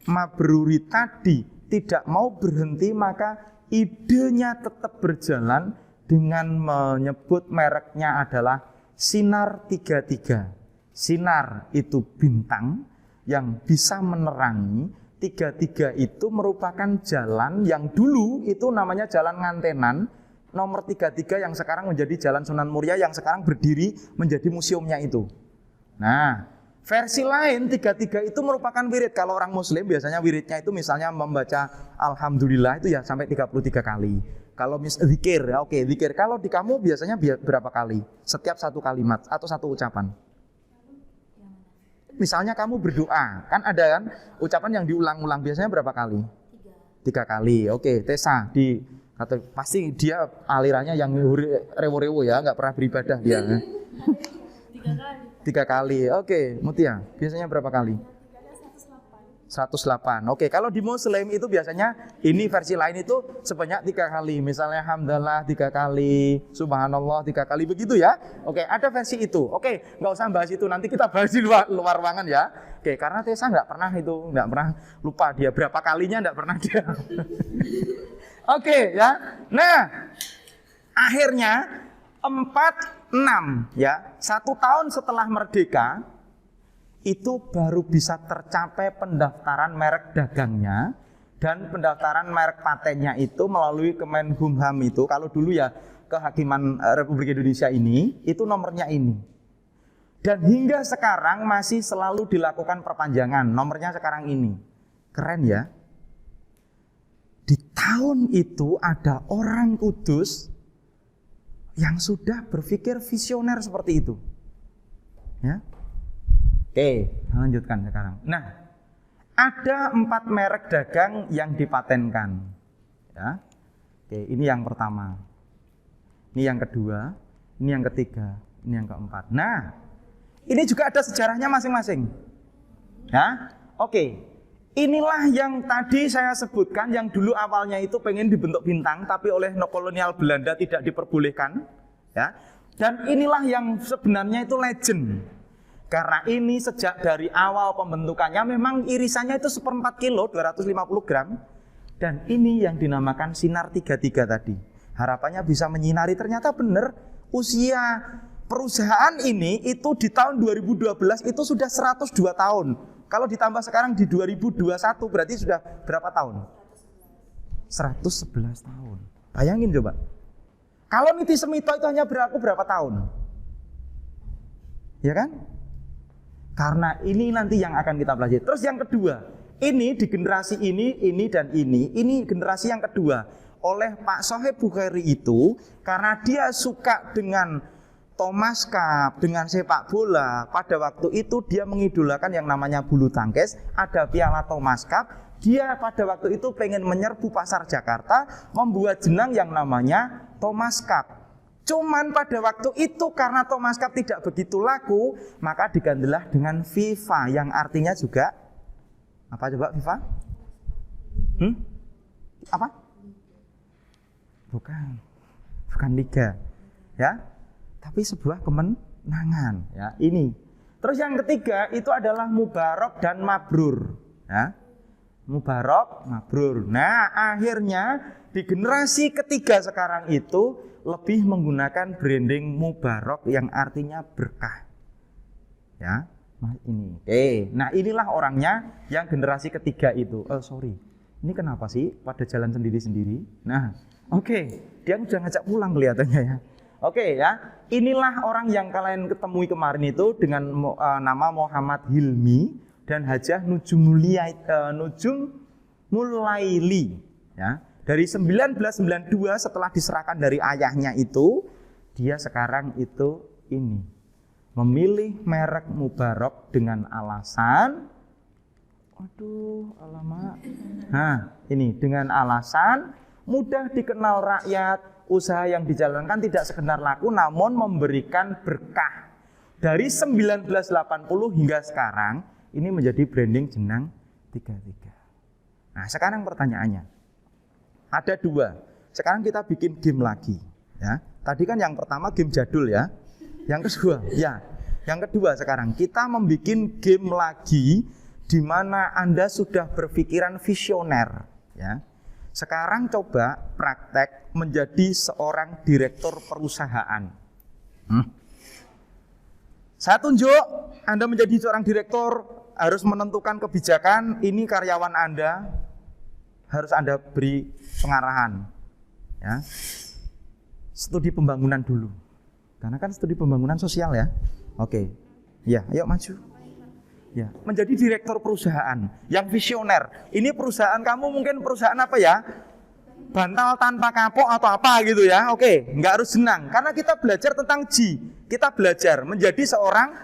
Mabruri tadi tidak mau berhenti, maka idenya tetap berjalan dengan menyebut mereknya adalah Sinar 33. Sinar itu bintang yang bisa menerangi. 33 itu merupakan jalan yang dulu itu namanya Jalan Ngantenan, nomor 33 yang sekarang menjadi Jalan Sunan Muria, yang sekarang berdiri menjadi museumnya itu. Nah, versi lain 33 itu merupakan wirid. Kalau orang muslim biasanya wiridnya itu misalnya membaca Alhamdulillah itu ya sampai 33 kali. Kalau zikir, ya oke, zikir. Kalau di kamu biasanya berapa kali? Setiap satu kalimat atau satu ucapan? Misalnya kamu berdoa, kan ada kan ucapan yang diulang-ulang, biasanya berapa kali? 3 kali. Oke, Tesa pasti dia alirannya yang rewo-rewo ya, nggak pernah beribadah dia. 3 kali. Oke, Mutia, biasanya berapa kali? 108. Oke, kalau di Muslim itu biasanya ini versi lain itu sebanyak 3 kali. Misalnya Hamdalah 3 kali, Subhanallah 3 kali, begitu ya. Oke, ada versi itu. Oke, nggak usah bahas itu, nanti kita bahas di luar ruangan ya. Oke, karena Tessa nggak pernah lupa dia berapa kalinya, nggak pernah dia. Oke ya. Nah, akhirnya 46 ya, 1 tahun setelah merdeka itu baru bisa tercapai pendaftaran merek dagangnya, dan pendaftaran merek patennya itu melalui Kemenkumham itu. Kalau dulu ya Kehakiman Republik Indonesia ini, itu nomornya ini. Dan hingga sekarang masih selalu dilakukan perpanjangan, nomornya sekarang ini. Keren ya. Di tahun itu ada orang Kudus yang sudah berpikir visioner seperti itu. Ya. Oke, lanjutkan sekarang. Nah, ada 4 merek dagang yang dipatenkan. Ya. Oke, ini yang pertama. Ini yang kedua, ini yang ketiga, Ini yang keempat. Nah, ini juga ada sejarahnya masing-masing. Ya, oke. Inilah yang tadi saya sebutkan, yang dulu awalnya itu pengen dibentuk bintang, tapi oleh kolonial Belanda tidak diperbolehkan. Ya, dan inilah yang sebenarnya itu legend. Karena ini sejak dari awal pembentukannya memang irisannya itu 1/4 kilo, 250 gram. Dan ini yang dinamakan sinar 33 tadi. Harapannya bisa menyinari, ternyata benar usia perusahaan ini itu di tahun 2012 itu sudah 102 tahun. Kalau ditambah sekarang di 2021 berarti sudah berapa tahun? 111 tahun. Bayangin coba. Kalau Niti Semito itu hanya berlaku berapa tahun? Ya kan? Karena ini nanti yang akan kita pelajari. Terus yang kedua, ini di generasi ini dan ini generasi yang kedua. Oleh Pak Shoaib Bukhari itu, karena dia suka dengan Thomas Cup, dengan sepak bola, pada waktu itu dia mengidolakan yang namanya bulu tangkis, ada piala Thomas Cup, dia pada waktu itu pengen menyerbu pasar Jakarta, membuat jenang yang namanya Thomas Cup. Cuman pada waktu itu karena Thomas Cup tidak begitu laku, maka digantilah dengan FIFA yang artinya juga apa coba FIFA? Apa? Bukan liga, ya. Tapi sebuah kemenangan, ya. Ini. Terus yang ketiga itu adalah Mubarak dan Mabrur, ya. Mubarak, Mabrur. Nah, akhirnya di generasi ketiga sekarang itu lebih menggunakan branding Mubarak yang artinya berkah. Ya, ini. Nah inilah orangnya yang generasi ketiga itu. Ini kenapa sih pada jalan sendiri-sendiri? Nah, dia udah ngajak pulang kelihatannya ya. Ya, inilah orang yang kalian ketemui kemarin itu dengan nama Muhammad Hilmi dan Hajah Nujum Mulaili. Ya, dari 1992 setelah diserahkan dari ayahnya itu, dia sekarang itu ini memilih merek Mubarak dengan alasan, ini dengan alasan mudah dikenal rakyat. Usaha yang dijalankan tidak sekedar laku namun memberikan berkah. Dari 1980 hingga sekarang ini menjadi branding jenang 33. Nah, sekarang pertanyaannya ada dua. Sekarang kita bikin game lagi, ya. Tadi kan yang pertama game jadul ya. Yang kedua sekarang kita membuat game lagi di mana Anda sudah berpikiran visioner, ya. Sekarang coba praktek menjadi seorang direktur perusahaan. Saya tunjuk Anda menjadi seorang direktur, harus menentukan kebijakan. Ini karyawan Anda, harus Anda beri pengarahan. Ya. Studi pembangunan dulu. Karena kan studi pembangunan sosial ya. Ya, ayo maju. Ya, menjadi direktur perusahaan yang visioner. Ini perusahaan kamu mungkin perusahaan apa ya? Bantal tanpa kapok atau apa gitu ya. Nggak harus senang. Karena kita belajar tentang kita belajar menjadi seorang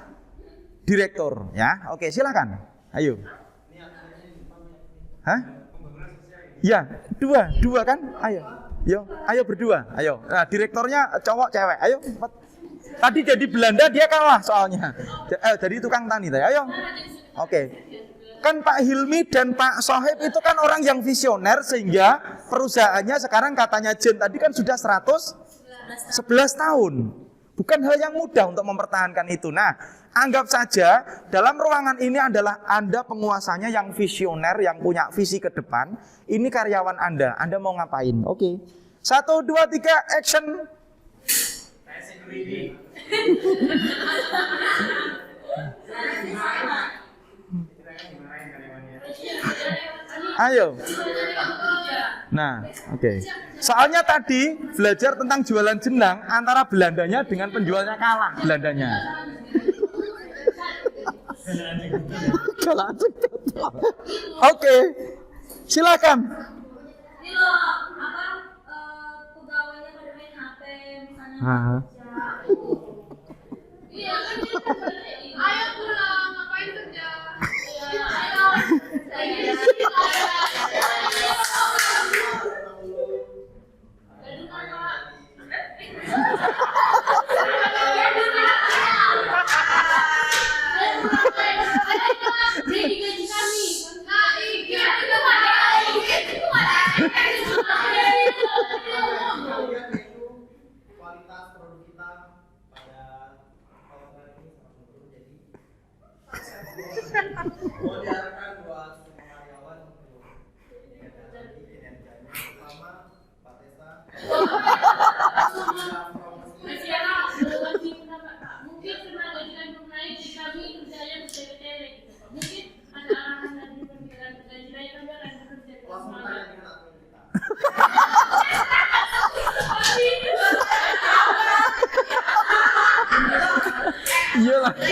direktur ya. Silakan. Ayo. Ya, dua kan? Ayo berdua. Ayo. Nah, direkturnya cowok cewek. Ayo. Tadi jadi Belanda dia kalah soalnya. Jadi tukang tani tadi. Ayo. Kan Pak Hilmi dan Pak Shoaib itu kan orang yang visioner sehingga perusahaannya sekarang katanya Jen tadi kan sudah 111 tahun. Bukan hal yang mudah untuk mempertahankan itu. Nah, anggap saja dalam ruangan ini adalah Anda penguasanya yang visioner, yang punya visi ke depan. Ini karyawan Anda. Anda mau ngapain? 1, 2, 3, action. Ayo. Nah, soalnya tadi belajar tentang jualan jenang antara Belandanya dengan penjualnya kalah Belandanya. Silakan. Ini loh, pegawainya pada main HP misalnya. Iya kan ayo pulang, ngapain kerja? Ayo.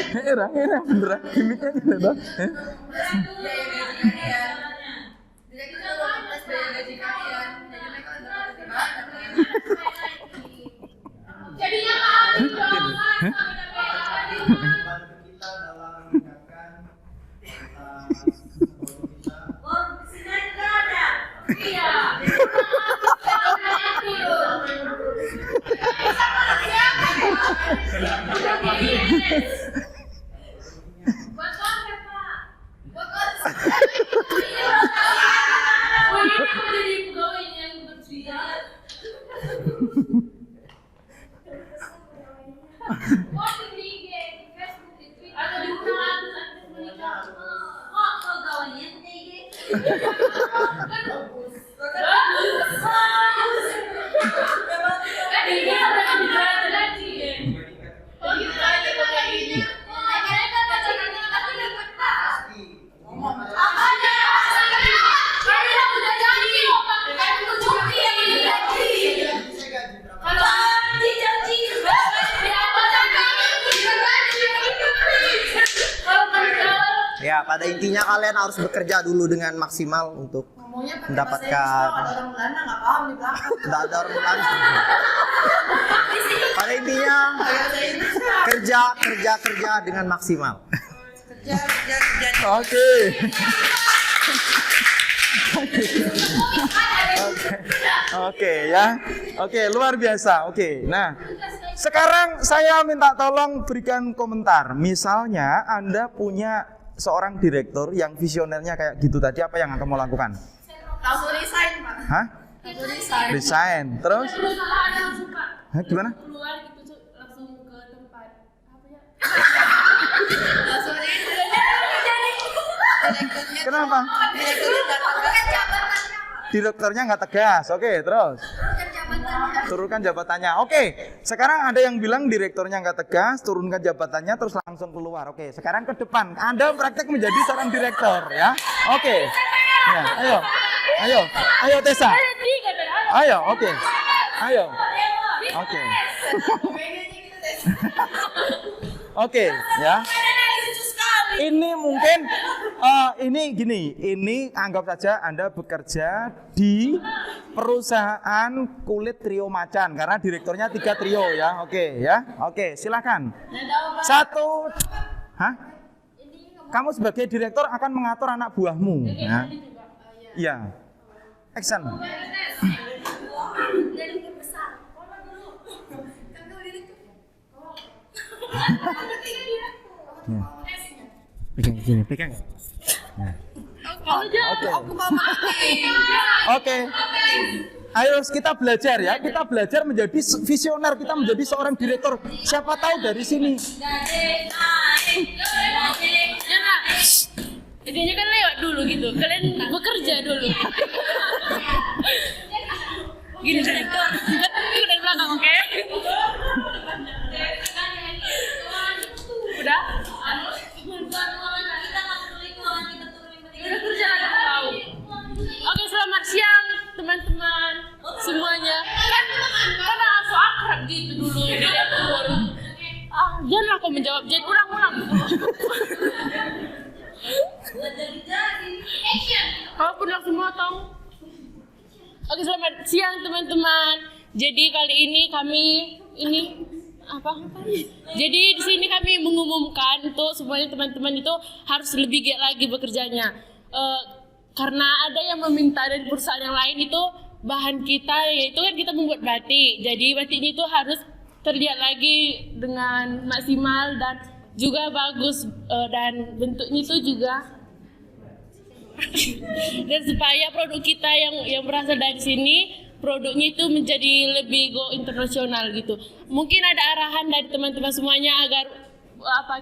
Era beneran gimmicknya gitu toh. Biaya gaji kalian. Jadi kita udah tes biaya gaji kalian. Jadi mereka udah dapat banget. Jadinya kami dong. Kita dalam meningkatkan Oh, kesini enggak ada. Iya. Buat konsep, Pak. Buat konsep. Oh, ini aku jadi pegawai yang bersiap. Posting di IG, di Facebook, di Twitter, atau di artis menikah. Kok pegawainya punya IG? Bagus. Kan IG sampai dijual sih. Oh gitu aja pakai ini. Akhirnya kan pacarannya tapi dapat pasti. Apanya? Saya udah janji loh Pak. Kan itu cuti yang dijanji. Kalau dijanji Ya, pada intinya kalian harus bekerja dulu dengan maksimal untuk Ngomongnya pakai mendapatkan. bahasa Inggris, kalau ada orang Belanda nggak paham di belakang. Tidak ada orang Belanda. Pada intinya kerja dengan maksimal. Kerja. Oke. Oke ya. Oke, luar biasa. Oke. Nah, sekarang saya minta tolong berikan komentar. Misalnya Anda punya seorang direktur yang visionernya kayak gitu tadi, apa yang akan mau lakukan? Langsung resign, Pak. Hah? Langsung resign. Resign. Terus? Terus malah ada langsung Pak. Hah, gimana? Keluar gitu langsung ke tempat apa ya? Langsung resign. Direkturnya Kenapa? direkturnya nggak tegas jabatannya. Direkturnya nggak tegas. Oke, terus? Turunkan jabatannya. Oke, sekarang ada yang bilang direkturnya nggak tegas, turunkan jabatannya, terus langsung keluar. Oke, sekarang ke depan. Anda praktek menjadi seorang direktur, ya. Oke. Ya, ayo Tessa. Ayo, oke. Ayo. Oke. Oke, ya. Ini mungkin ini gini, ini anggap saja Anda bekerja di perusahaan kulit trio macan karena direkturnya 3 trio ya. Oke ya. Oke, silakan. Satu. Hah? Kamu sebagai direktur akan mengatur anak buahmu ya. Iya. Action. Pegang sini, pegang. Nah. Oke. Oke. Ayo kita belajar ya. Kita belajar menjadi visioner, kita menjadi seorang direktur. Siapa tahu dari sini. Idenya kan lewat dulu gitu. Kalian bekerja dulu. Gini direktur. Aku dari belakang, oke? Udah? Udah kerja lagi tahu. Oke, selamat siang teman-teman semuanya. Kan aku akrab gitu dulu direktur. Jangan aku menjawab, jadi ulang-ulang. Kalaupun langsung motong. Oke, selamat siang teman-teman. Jadi kali ini kami apa? Jadi di sini kami mengumumkan untuk semuanya teman-teman itu harus lebih giat lagi bekerjanya. Karena ada yang meminta dari perusahaan yang lain itu bahan kita, yaitu kan kita membuat batik. Jadi batiknya itu harus terlihat lagi dengan maksimal dan juga bagus, dan bentuknya itu juga dan supaya produk kita yang berasal dari sini produknya itu menjadi lebih go internasional gitu. Mungkin ada arahan dari teman-teman semuanya agar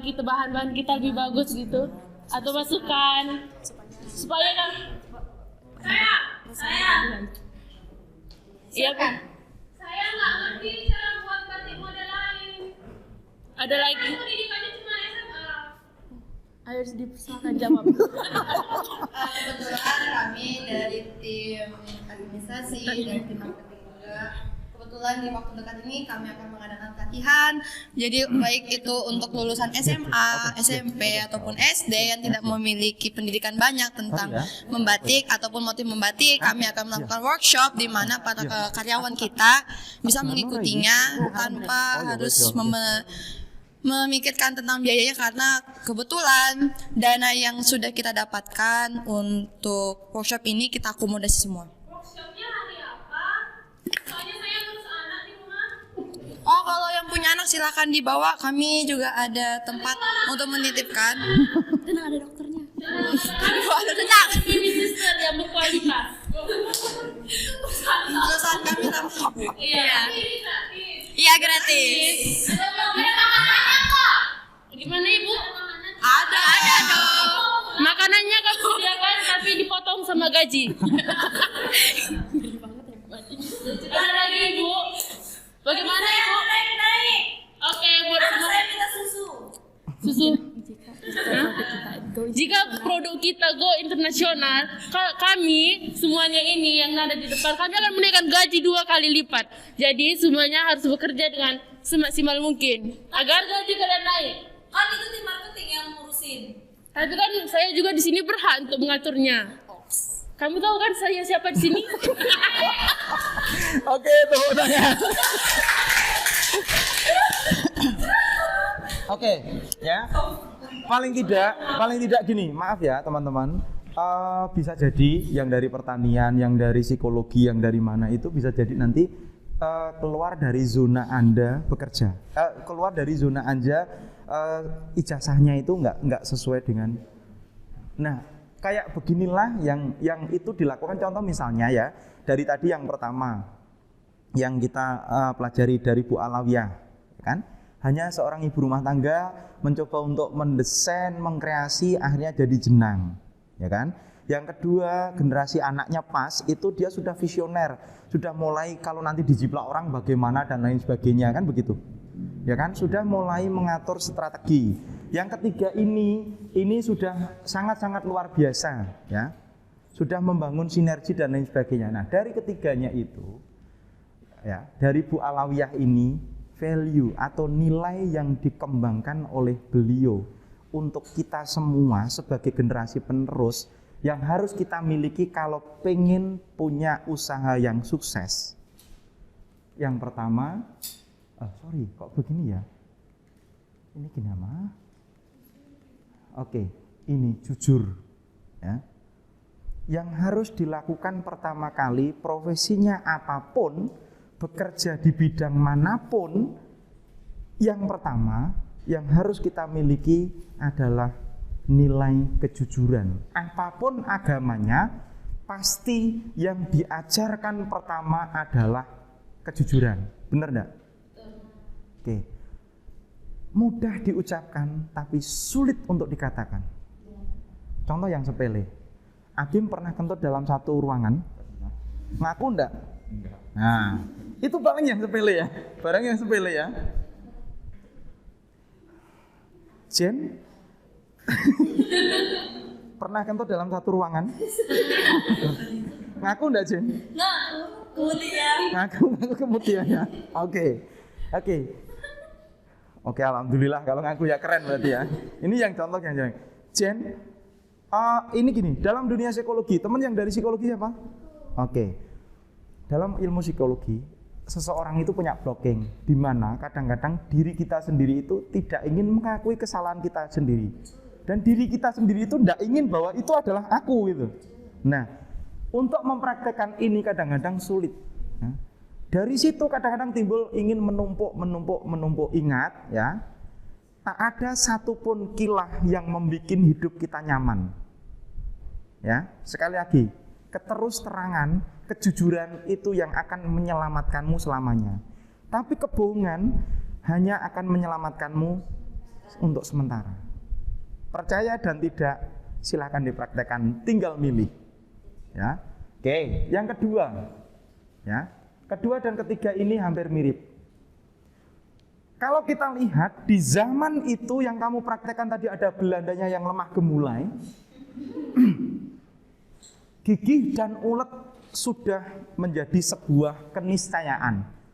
kita bahan-bahan kita lebih bagus gitu, atau masukan supaya kan saya iya Pak. Saya nggak ngerti cara buat batik model lain. Ada lagi? Pendidikannya cuma SMA. Ayo dipersilakan jawab. Kebetulan kami dari tim administrasi dan tim marketing juga kebetulan di waktu dekat ini kami akan mengadakan pelatihan. Jadi baik itu untuk lulusan SMA, SMP ataupun SD yang tidak memiliki pendidikan banyak tentang membatik ataupun motif membatik, kami akan melakukan workshop di mana para karyawan kita bisa mengikutinya tanpa harus memikirkan tentang biayanya, karena kebetulan dana yang sudah kita dapatkan untuk workshop ini kita akomodasi semua. Workshopnya hari apa? Soalnya saya ngurus anak di rumah. Oh, kalau yang punya anak silakan dibawa, kami juga ada tempat untuk menitipkan. Tenang, ada dokternya. Ada tenang. Baby sister yang berkualitas. Perusahaan kami ramah ibu. Iya. Iya, gratis. Gimana Ibu? Ada dong. Makanannya kamu sediakan tapi dipotong sama gaji. Ada lagi Ibu? Bagaimana Ibu? Naik. Oke, buat semua. Saya minta susu. Jika produk kita go internasional, kami semuanya ini yang ada di depan, kami akan menaikkan gaji 2 kali lipat. Jadi semuanya harus bekerja dengan semaksimal mungkin agar gaji kalian naik. Kan itu tim marketing yang ngurusin. Tapi kan saya juga di sini berhak untuk mengaturnya. Kamu tahu kan saya siapa di sini? Oke, tepuk tangan. Oke, ya. Paling tidak gini, maaf ya teman-teman. Bisa jadi yang dari pertanian, yang dari psikologi, yang dari mana itu bisa jadi nanti keluar dari zona Anda bekerja. Keluar dari zona Anda, ijazahnya itu nggak sesuai dengan. Nah, kayak beginilah yang itu dilakukan. Contoh misalnya ya, dari tadi yang pertama yang kita pelajari dari Bu Alawiyah, kan? Hanya seorang ibu rumah tangga mencoba untuk mendesain, mengkreasi, akhirnya jadi jenang, ya kan? Yang kedua, generasi anaknya pas, itu dia sudah visioner, sudah mulai kalau nanti dijiplak orang bagaimana dan lain sebagainya, kan begitu? Ya kan? Sudah mulai mengatur strategi. Yang ketiga ini sudah sangat-sangat luar biasa, ya. Sudah membangun sinergi dan lain sebagainya. Nah, dari ketiganya itu, ya, dari Bu Alawiyah ini, value atau nilai yang dikembangkan oleh beliau untuk kita semua sebagai generasi penerus yang harus kita miliki kalau pengen punya usaha yang sukses. Yang pertama, kok begini ya? Ini gini apa? Oke, ini jujur, ya. Yang harus dilakukan pertama kali, profesinya apapun, bekerja di bidang manapun, yang pertama yang harus kita miliki adalah nilai kejujuran. Apapun agamanya, pasti yang diajarkan pertama adalah kejujuran. Benar enggak? Oke. Mudah diucapkan tapi sulit untuk dikatakan. Contoh yang sepele. Adim pernah kentut dalam satu ruangan. Ngaku enggak? Enggak. Nah, itu paling yang sepele ya. Barang yang sepele ya. Jen pernah kentut dalam satu ruangan? Ngaku enggak Jen? Ngaku kemudian. Ngaku kemudian ya. Oke, alhamdulillah kalau ngaku ya keren berarti ya. Ini yang contoh yang jelek. Jen, ini gini, dalam dunia psikologi, teman yang dari psikologi siapa? Oke. Dalam ilmu psikologi, seseorang itu punya blocking, di mana kadang-kadang diri kita sendiri itu tidak ingin mengakui kesalahan kita sendiri. Dan diri kita sendiri itu tidak ingin bahwa itu adalah aku gitu. Nah, untuk mempraktekkan ini kadang-kadang sulit. Nah, dari situ kadang-kadang timbul ingin menumpuk. Ingat ya, tak ada satupun kilah yang membuat hidup kita nyaman. Ya, sekali lagi, keterus-terangan, kejujuran itu yang akan menyelamatkanmu selamanya. Tapi kebohongan hanya akan menyelamatkanmu untuk sementara. Percaya dan tidak, silakan dipraktekkan, tinggal milih. Ya. Oke, yang kedua. Ya. Kedua dan ketiga ini hampir mirip. Kalau kita lihat di zaman itu yang kamu praktekkan tadi ada Belandanya yang lemah gemulai. Gigih dan ulet sudah menjadi sebuah keniscayaan.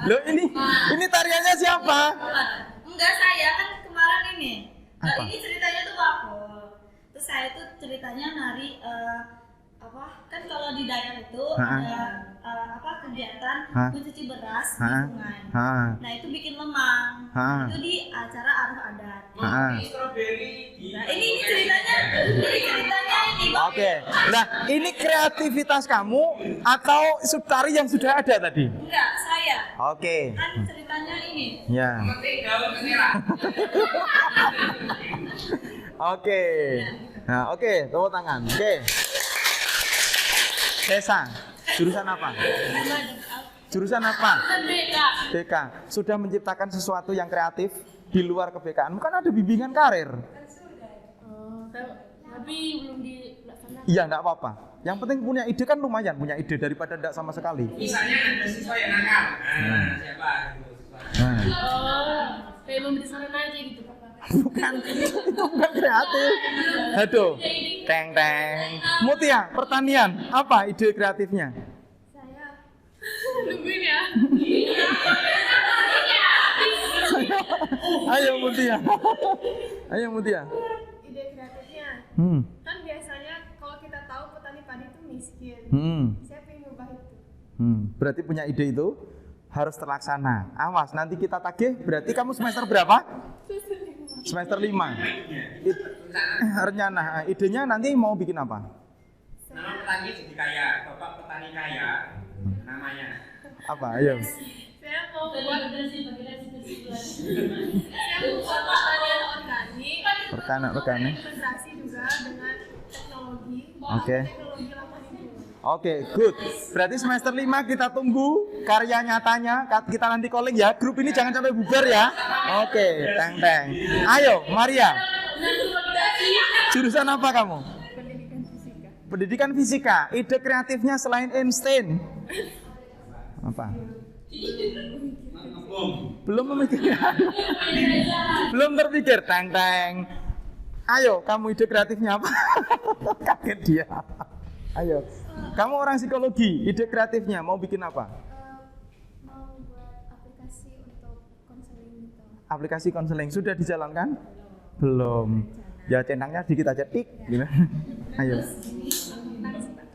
Loh ini tariannya siapa? Enggak, saya kan kemarin ini. Apa? Ini ceritanya tuh aku. Terus saya tuh ceritanya nari apa? Kan kalau di daerah itu ada apa? kegiatan Hah? mencuci beras di Hah? sungai. Hah? Nah itu bikin lemang. Hah? Itu di acara Aruh Adat. Hah? Nah ini ceritanya, ini Bang. Oke. Nah, ini kreativitas kamu atau Sutari yang sudah ada tadi? Enggak, saya. Oke. Kan ceritanya ini. Ya. Oke. Nah, oke, tepuk tangan. Oke. Sesa, jurusan apa? Jurusan apa? BK. Sudah menciptakan sesuatu yang kreatif di luar kebekaan. Kan ada bimbingan karir. Tapi belum dilaksanakan. Iya, enggak apa-apa. Yang penting punya ide kan lumayan, punya ide daripada enggak sama sekali. Misalnya ada siswa yang nakal. Nah, siapa gitu siswa? Nah. Oh, kayak memberi saran aja gitu Pak. Bukan, itu bukan kreatif. Aduh, teng teng. Mutia, pertanian, apa ide kreatifnya? Nungguin ya. Ayo Mutia, ayo Mutia. Ide kreatifnya kan biasanya kalau kita tahu petani padi itu miskin. Saya pengen ngubah itu. Berarti punya ide itu harus terlaksana. Awas, nanti kita tagih. Berarti kamu semester berapa? Semester 5. Rencana, idenya nanti mau bikin apa? Nama petani jadi kaya, bapak petani kaya. Namanya. Apa? Ayo. Saya mau buat pertanian organik. Pertanian organik. Integrasi juga dengan teknologi. Oke. Teknologi ramah lingkungan. Oke, good. Berarti semester 5 kita tunggu karya nyatanya. Kita nanti calling ya. Grup ini jangan sampai bubar ya. Oke, teng teng. Ayo, Maria. Jurusan apa kamu? Pendidikan fisika. Pendidikan fisika. Ide kreatifnya selain Einstein. Apa? Belum memikirkan. Belum terpikir. Teng teng. Ayo, kamu ide kreatifnya apa? Kaget dia. Ayo. Kamu orang psikologi, ide kreatifnya mau bikin apa? Mau buat aplikasi untuk konseling gitu. Aplikasi konseling sudah dijalankan? Belum. Ya centangnya dikit aja tik. Gitu. Ayo.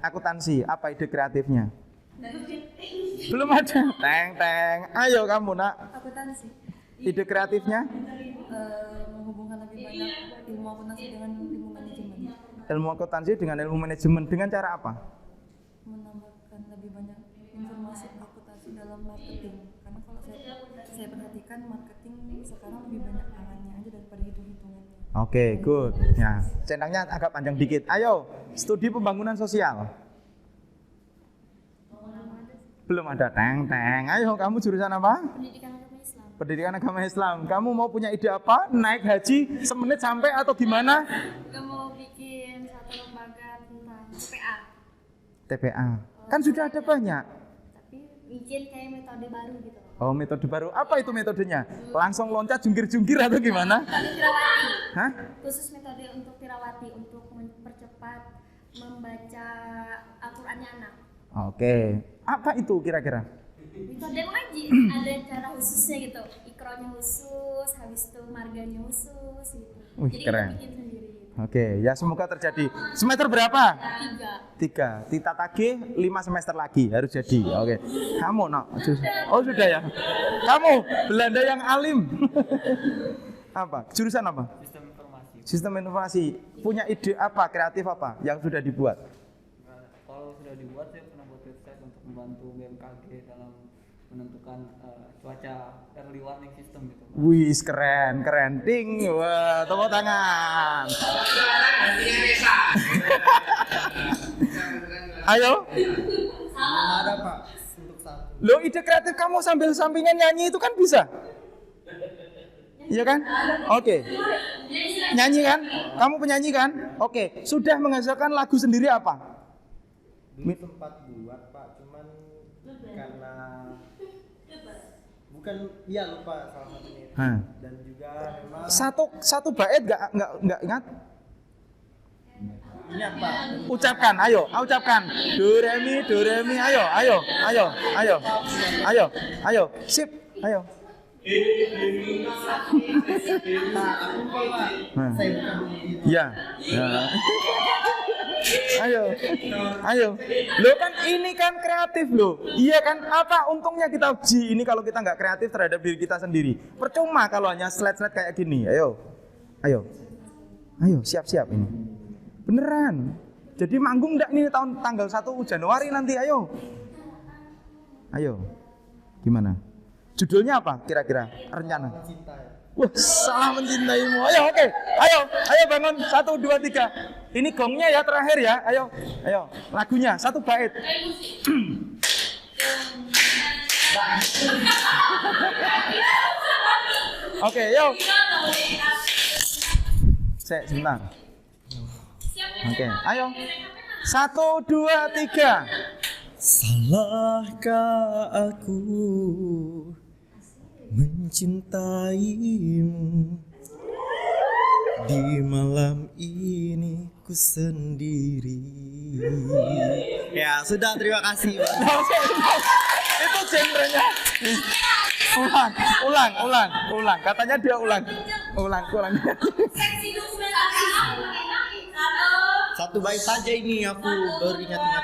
Akuntansi, apa ide kreatifnya? Belum ada. Teng teng. Ayo kamu nak. Akuntansi. Ide kreatifnya? Menghubungkan lebih banyak ilmu akuntansi dengan ilmu manajemen. Ilmu akuntansi dengan ilmu manajemen dengan cara apa? Menambahkan lebih banyak informasi akuntansi dalam marketing. Karena kalau saya perhatikan marketing sekarang lebih banyak anggarannya aja daripada hitung-hitungannya. Oke, good. Ya, centangnya agak panjang dikit. Ayo, studi pembangunan sosial. Belum ada. Teng teng. Ayo, kamu jurusan apa? Pendidikan agama Islam. Pendidikan agama Islam. Kamu mau punya ide apa? Naik haji semenit sampai atau gimana? Kita mau bikin satu lembaga tentang TPA. TPA. Kan sudah ada banyak. Tapi bikin kayak metode baru gitu. Oh, metode baru. Apa itu metodenya? Langsung loncat jungkir-jungkir atau gimana? Metode tirawati. Hah? Khusus metode untuk tirawati untuk mempercepat membaca Al-Qur'annya anak. Oke. Apa itu kira-kira? Metode mengaji ada cara khususnya gitu. Ikronya khusus, habis itu marganya khusus gitu. Wih, Jadi keren. kita bikin sendiri. Oke, ya semoga terjadi. Semester berapa? 3. 3. Kita tagih 5 semester lagi harus jadi. Oke. Kamu nak. Oh, sudah ya. Kamu Belanda yang alim. Apa? Jurusan apa? Sistem informasi. Sistem informasi. Punya ide apa? Kreatif apa yang sudah dibuat? Kalau sudah dibuat, saya pernah buat website untuk membantu BMKG dalam menentukan cuaca early warning system gitu. Wih, keren, keren. Ding. Wah, tepuk tangan. Ayo. Ada Pak untuk satu. Lo ide kreatif kamu sambil sampingan nyanyi itu kan bisa? Iya kan? Oke. Nyanyi kan? Kamu penyanyi kan? Oke. Sudah menghasilkan lagu sendiri apa? Dulu sempat buat Pak, cuman karena bukan lupa salah satunya. Hah. Dan juga memang Satu bait nggak ingat? ingat Pak. Ucapkan, ayo, ucapkan. Do re mi, ayo. Sip, ayo. Pak, aku lupa Pak. Nah. Saya bukan begitu. Ya. Ya. Ayo. Lo kan ini kan kreatif lo. Iya kan? Apa untungnya kita uji ini kalau kita nggak kreatif terhadap diri kita sendiri? Percuma kalau hanya slide-slide kayak gini. Ayo, siap-siap ini. Beneran. Jadi manggung enggak ini tanggal 1 Januari nanti? Ayo. Gimana? Judulnya apa kira-kira? Rencana? Wah, salah mencintaimu. Ayo, oke. Ayo bangun. 1, 2, 3. Ini gongnya ya terakhir ya. Ayo. Lagunya 1 bait. Oke, yuk. Sebentar. Oke, ayo. 1, 2, 3. Salahkah aku mencintaimu di malam ini ku sendiri. Ya sudah, terima kasih. Itu genrenya. Ulang. Katanya dia ulang. Satu bait saja ini aku beringat-ingat.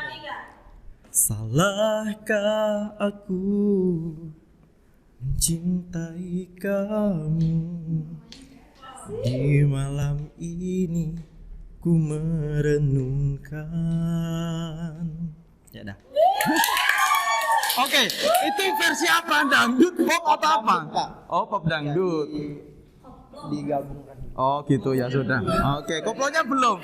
Salahkah aku mencintai kamu di malam ini ku merenungkan. Ya dah. Oke, itu versi apa? Dangdut, pop atau apa? Oh, pop dangdut. Digabungkan. Oh gitu ya sudah. Oke, koplonya belum.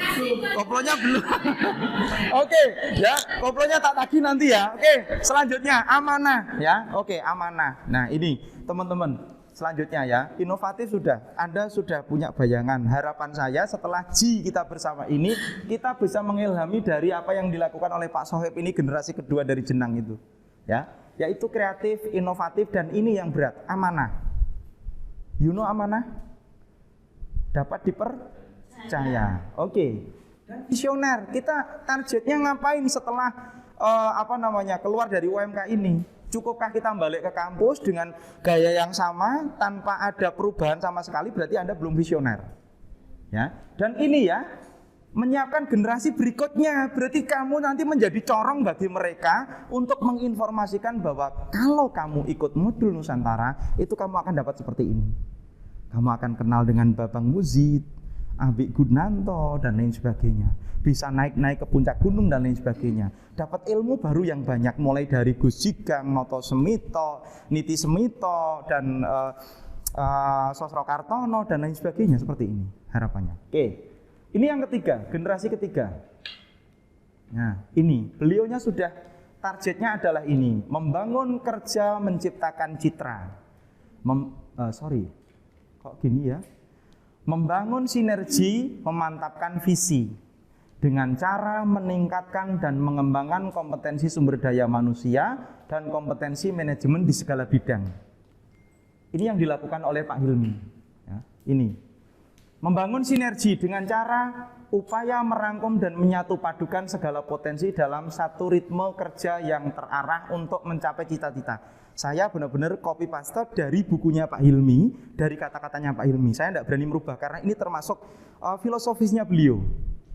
Oke, ya koplonya tak tagih nanti ya. Oke, selanjutnya amanah ya. Oke, amanah. Nah ini teman-teman, selanjutnya ya inovatif sudah. Anda sudah punya bayangan. Harapan saya setelah Ji kita bersama ini kita bisa mengilhami dari apa yang dilakukan oleh Pak Sohib ini generasi kedua dari Jenang itu. Ya, yaitu kreatif, inovatif dan ini yang berat, amanah. You know amanah? Dapat dipercaya. Oke. Dan visioner, kita targetnya ngapain setelah keluar dari UMK ini? Cukupkah kita balik ke kampus dengan gaya yang sama tanpa ada perubahan sama sekali? Berarti Anda belum visioner. Ya. Dan ini ya menyiapkan generasi berikutnya. Berarti kamu nanti menjadi corong bagi mereka untuk menginformasikan bahwa kalau kamu ikut modul Nusantara, itu kamu akan dapat seperti ini. Kamu akan kenal dengan Babang Muzid, Abik Gunanto dan lain sebagainya. Bisa naik-naik ke puncak gunung dan lain sebagainya. Dapat ilmu baru yang banyak mulai dari Gus Jigang, Noto Semito, Niti Semito dan Sosro Kartono dan lain sebagainya seperti ini harapannya. Oke. Ini yang ketiga, generasi ketiga. Nah, ini beliaunya sudah targetnya adalah ini, membangun kerja menciptakan citra. Membangun sinergi, memantapkan visi dengan cara meningkatkan dan mengembangkan kompetensi sumber daya manusia dan kompetensi manajemen di segala bidang. Ini yang dilakukan oleh Pak Hilmi. Ya, ini membangun sinergi dengan cara upaya merangkum dan menyatu padukan segala potensi dalam satu ritme kerja yang terarah untuk mencapai cita-cita. Saya benar-benar copy paste dari bukunya Pak Hilmi, dari kata-katanya Pak Hilmi. Saya tidak berani merubah karena ini termasuk filosofisnya beliau.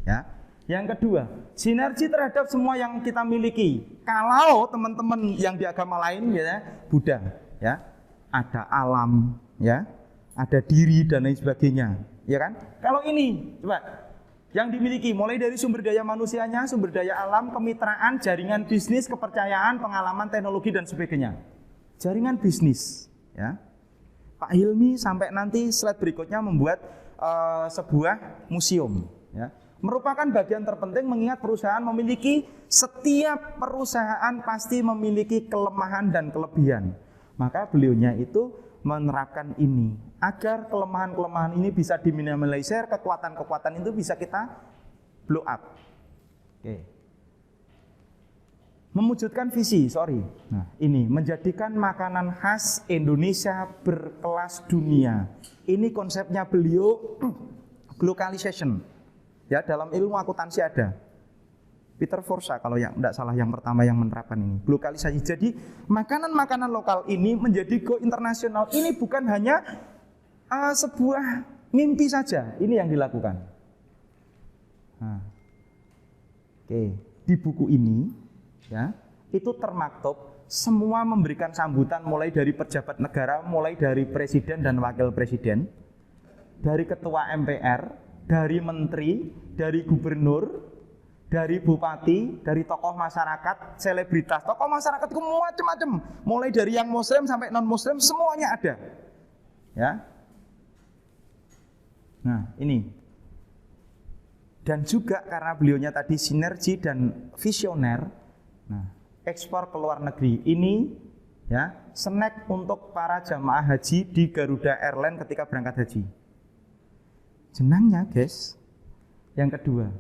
Ya. Yang kedua, sinergi terhadap semua yang kita miliki. Kalau teman-teman yang di agama lain, ya, Buddha, ya, ada alam, ya, ada diri dan lain sebagainya, ya kan? Kalau ini, coba yang dimiliki mulai dari sumber daya manusianya, sumber daya alam, kemitraan, jaringan bisnis, kepercayaan, pengalaman, teknologi dan sebagainya. Jaringan bisnis, ya. Pak Hilmi sampai nanti slide berikutnya membuat sebuah museum, ya. Merupakan bagian terpenting mengingat perusahaan memiliki, setiap perusahaan pasti memiliki kelemahan dan kelebihan. Maka beliaunya itu menerapkan ini agar kelemahan-kelemahan ini bisa diminimalisir, kekuatan-kekuatan itu bisa kita blow up. Oke. Memwujudkan visi, Nah, ini menjadikan makanan khas Indonesia berkelas dunia. Ini konsepnya beliau, globalization. Ya, dalam ilmu akuntansi ada. Peter Forsa kalau yang tidak salah yang pertama yang menerapkan ini, globalisasi. Jadi makanan-makanan lokal ini menjadi go internasional. Ini bukan hanya sebuah mimpi saja. Ini yang dilakukan. Nah, Oke, di buku ini ya, itu termaktub semua memberikan sambutan mulai dari pejabat negara, mulai dari presiden dan wakil presiden, dari ketua MPR, dari menteri, dari gubernur, dari bupati, dari tokoh masyarakat, selebritas. Tokoh masyarakat itu macam-macam, mulai dari yang muslim sampai non muslim semuanya ada. Ya. Nah, ini. Dan juga karena beliaunya tadi sinergi dan visioner, nah, ekspor ke luar negeri ini ya, snack untuk para jamaah haji di Garuda Airlines ketika berangkat haji. Jenangnya, guys. Yang kedua,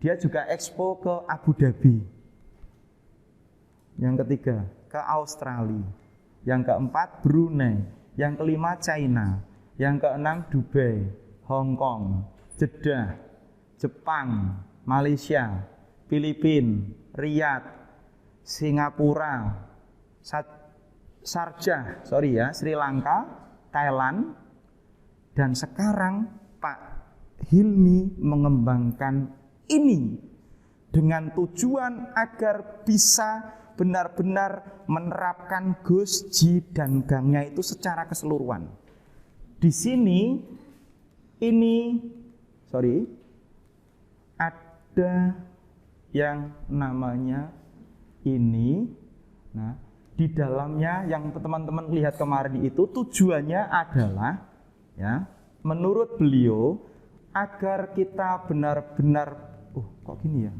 dia juga ekspo ke Abu Dhabi. Yang ketiga, ke Australia. Yang keempat, Brunei. Yang kelima, China. Yang keenam, Dubai, Hong Kong, Jeddah, Jepang, Malaysia, Filipina, Riyadh, Singapura, Sharjah, Sri Lanka, Thailand, dan sekarang Pak Hilmi mengembangkan ini dengan tujuan agar bisa benar-benar menerapkan Gus, Ji, dan Gangnya itu secara keseluruhan. Di sini ada yang namanya ini. Nah, di dalamnya yang teman-teman lihat kemarin itu tujuannya adalah ya, menurut beliau agar kita benar-benar kok gini ya?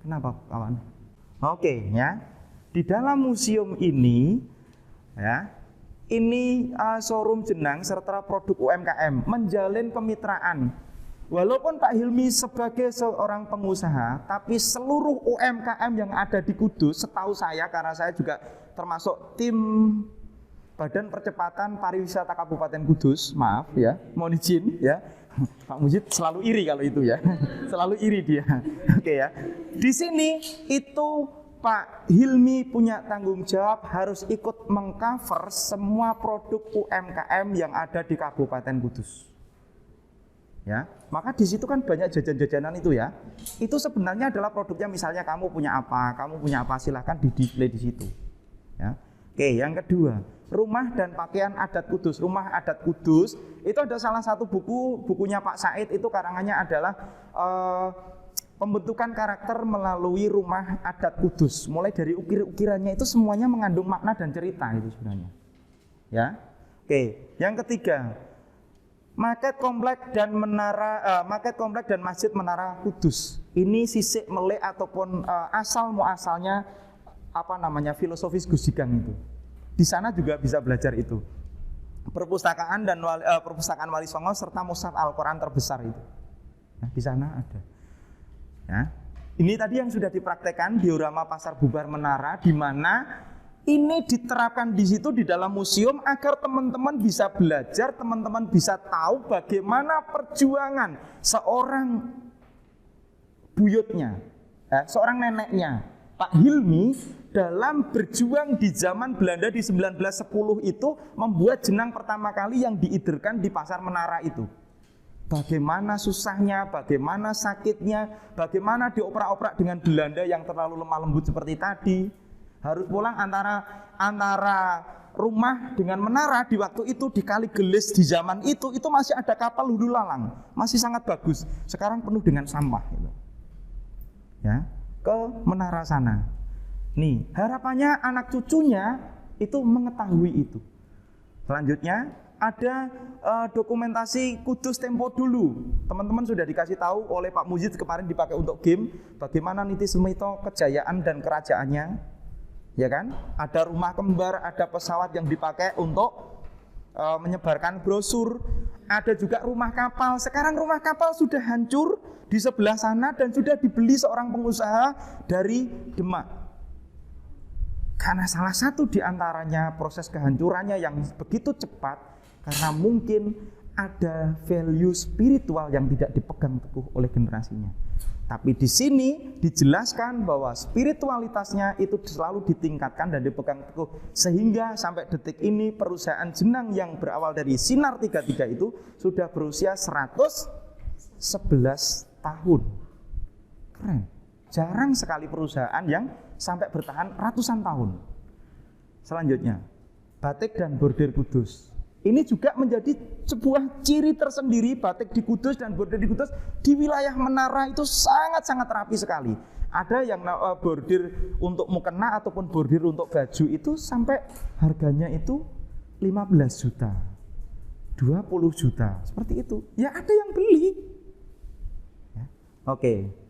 Kenapa kawan? Oke ya. Di dalam museum ini ya, ini showroom jenang serta produk UMKM menjalin kemitraan. Walaupun Pak Hilmi sebagai seorang pengusaha, tapi seluruh UMKM yang ada di Kudus, setahu saya karena saya juga termasuk tim Badan Percepatan Pariwisata Kabupaten Kudus, maaf ya, mohon izin ya. Pak Mujid selalu iri kalau itu ya, selalu iri dia. Oke ya. Di sini itu Pak Hilmi punya tanggung jawab harus ikut mengcover semua produk UMKM yang ada di Kabupaten Kudus. Ya, maka di situ kan banyak jajan-jajanan itu ya. Itu sebenarnya adalah produknya, misalnya kamu punya apa, silahkan di-display di situ. Ya. Oke, yang kedua, Rumah dan Pakaian Adat Kudus. Rumah Adat Kudus itu ada salah satu bukunya Pak Said, itu karangannya adalah pembentukan karakter melalui Rumah Adat Kudus. Mulai dari ukir-ukirannya itu semuanya mengandung makna dan cerita itu sebenarnya. Ya. Oke, yang ketiga, Market Komplek dan Masjid Menara Kudus. Ini sisik melek ataupun asal muasalnya filosofis Gus Jigang itu. Di sana juga bisa belajar itu. Perpustakaan perpustakaan Wali Songo serta mushaf Al-Qur'an terbesar itu. Nah, di sana ada. Ya. Ini tadi yang sudah dipraktekkan diorama Pasar Bubar Menara, di mana ini diterapkan di situ di dalam museum agar teman-teman bisa belajar, teman-teman bisa tahu bagaimana perjuangan seorang buyutnya, seorang neneknya, Pak Hilmi dalam berjuang di zaman Belanda di 1910 itu membuat jenang pertama kali yang diiderkan di Pasar Menara itu. Bagaimana susahnya, bagaimana sakitnya, bagaimana dioprak-oprak dengan Belanda yang terlalu lemah lembut seperti tadi. Harus pulang antara rumah dengan menara di waktu itu di Kali Gelis di zaman itu masih ada kapal hulu lalang, masih sangat bagus. Sekarang penuh dengan sampah gitu. Ya, ke menara sana. Nih, harapannya anak cucunya itu mengetahui itu. Selanjutnya ada dokumentasi Kudus tempo dulu. Teman-teman sudah dikasih tahu oleh Pak Mujid kemarin dipakai untuk game bagaimana Niti Semito kejayaan dan kerajaannya. Ya kan? Ada rumah kembar, ada pesawat yang dipakai untuk menyebarkan brosur. Ada juga rumah kapal. Sekarang rumah kapal sudah hancur di sebelah sana dan sudah dibeli seorang pengusaha dari Demak. Karena salah satu di antaranya proses kehancurannya yang begitu cepat karena mungkin ada value spiritual yang tidak dipegang teguh oleh generasinya. Tapi di sini dijelaskan bahwa spiritualitasnya itu selalu ditingkatkan dan dipegang teguh sehingga sampai detik ini perusahaan jenang yang berawal dari Sinar 33 itu sudah berusia 111 tahun. Keren. Jarang sekali perusahaan yang sampai bertahan ratusan tahun. Selanjutnya, batik dan bordir Kudus. Ini juga menjadi sebuah ciri tersendiri, batik di Kudus dan bordir di Kudus di wilayah Menara itu sangat-sangat rapi sekali. Ada yang bordir untuk mukena ataupun bordir untuk baju itu sampai harganya itu 15 juta, 20 juta, seperti itu. Ya ada yang beli. Ya. Oke.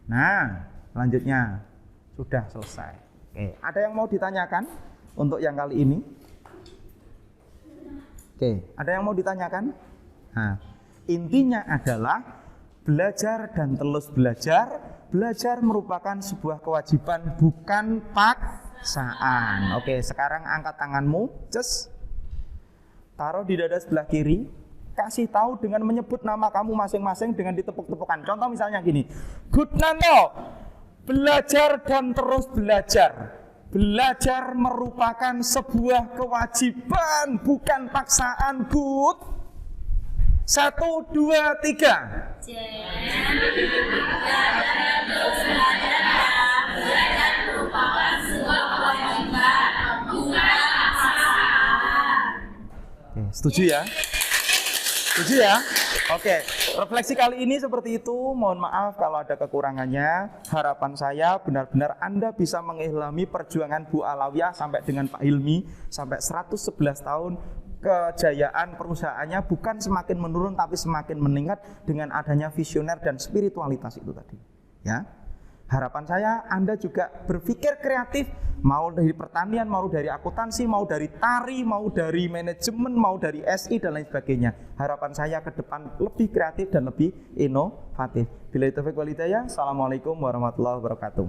Nah, selanjutnya sudah selesai. Oke, ada yang mau ditanyakan untuk yang kali ini? Oke, ada yang mau ditanyakan? Nah, intinya adalah belajar dan terus belajar. Belajar merupakan sebuah kewajiban, bukan paksaan. Oke, sekarang angkat tanganmu, just taruh di dada sebelah kiri. Kasih tahu dengan menyebut nama kamu masing-masing dengan ditepuk-tepukan. Contoh misalnya gini, Gudnanto, belajar dan terus belajar. Belajar merupakan sebuah kewajiban, bukan paksaan. Good. 1, 2, 3. Belajar merupakan sebuah kewajiban, bukan paksaan. Oke, setuju ya? Setuju ya? Oke, refleksi kali ini seperti itu. Mohon maaf kalau ada kekurangannya. Harapan saya benar-benar Anda bisa mengilhami perjuangan Bu Alawiyah sampai dengan Pak Hilmi sampai 111 tahun. Kejayaan perusahaannya bukan semakin menurun tapi semakin meningkat dengan adanya visioner dan spiritualitas itu tadi. Ya. Harapan saya Anda juga berpikir kreatif, mau dari pertanian, mau dari akuntansi, mau dari tari, mau dari manajemen, mau dari SI dan lain sebagainya. Harapan saya ke depan lebih kreatif dan lebih inovatif. Billahi taufiq wal hidayah. Assalamualaikum warahmatullahi wabarakatuh.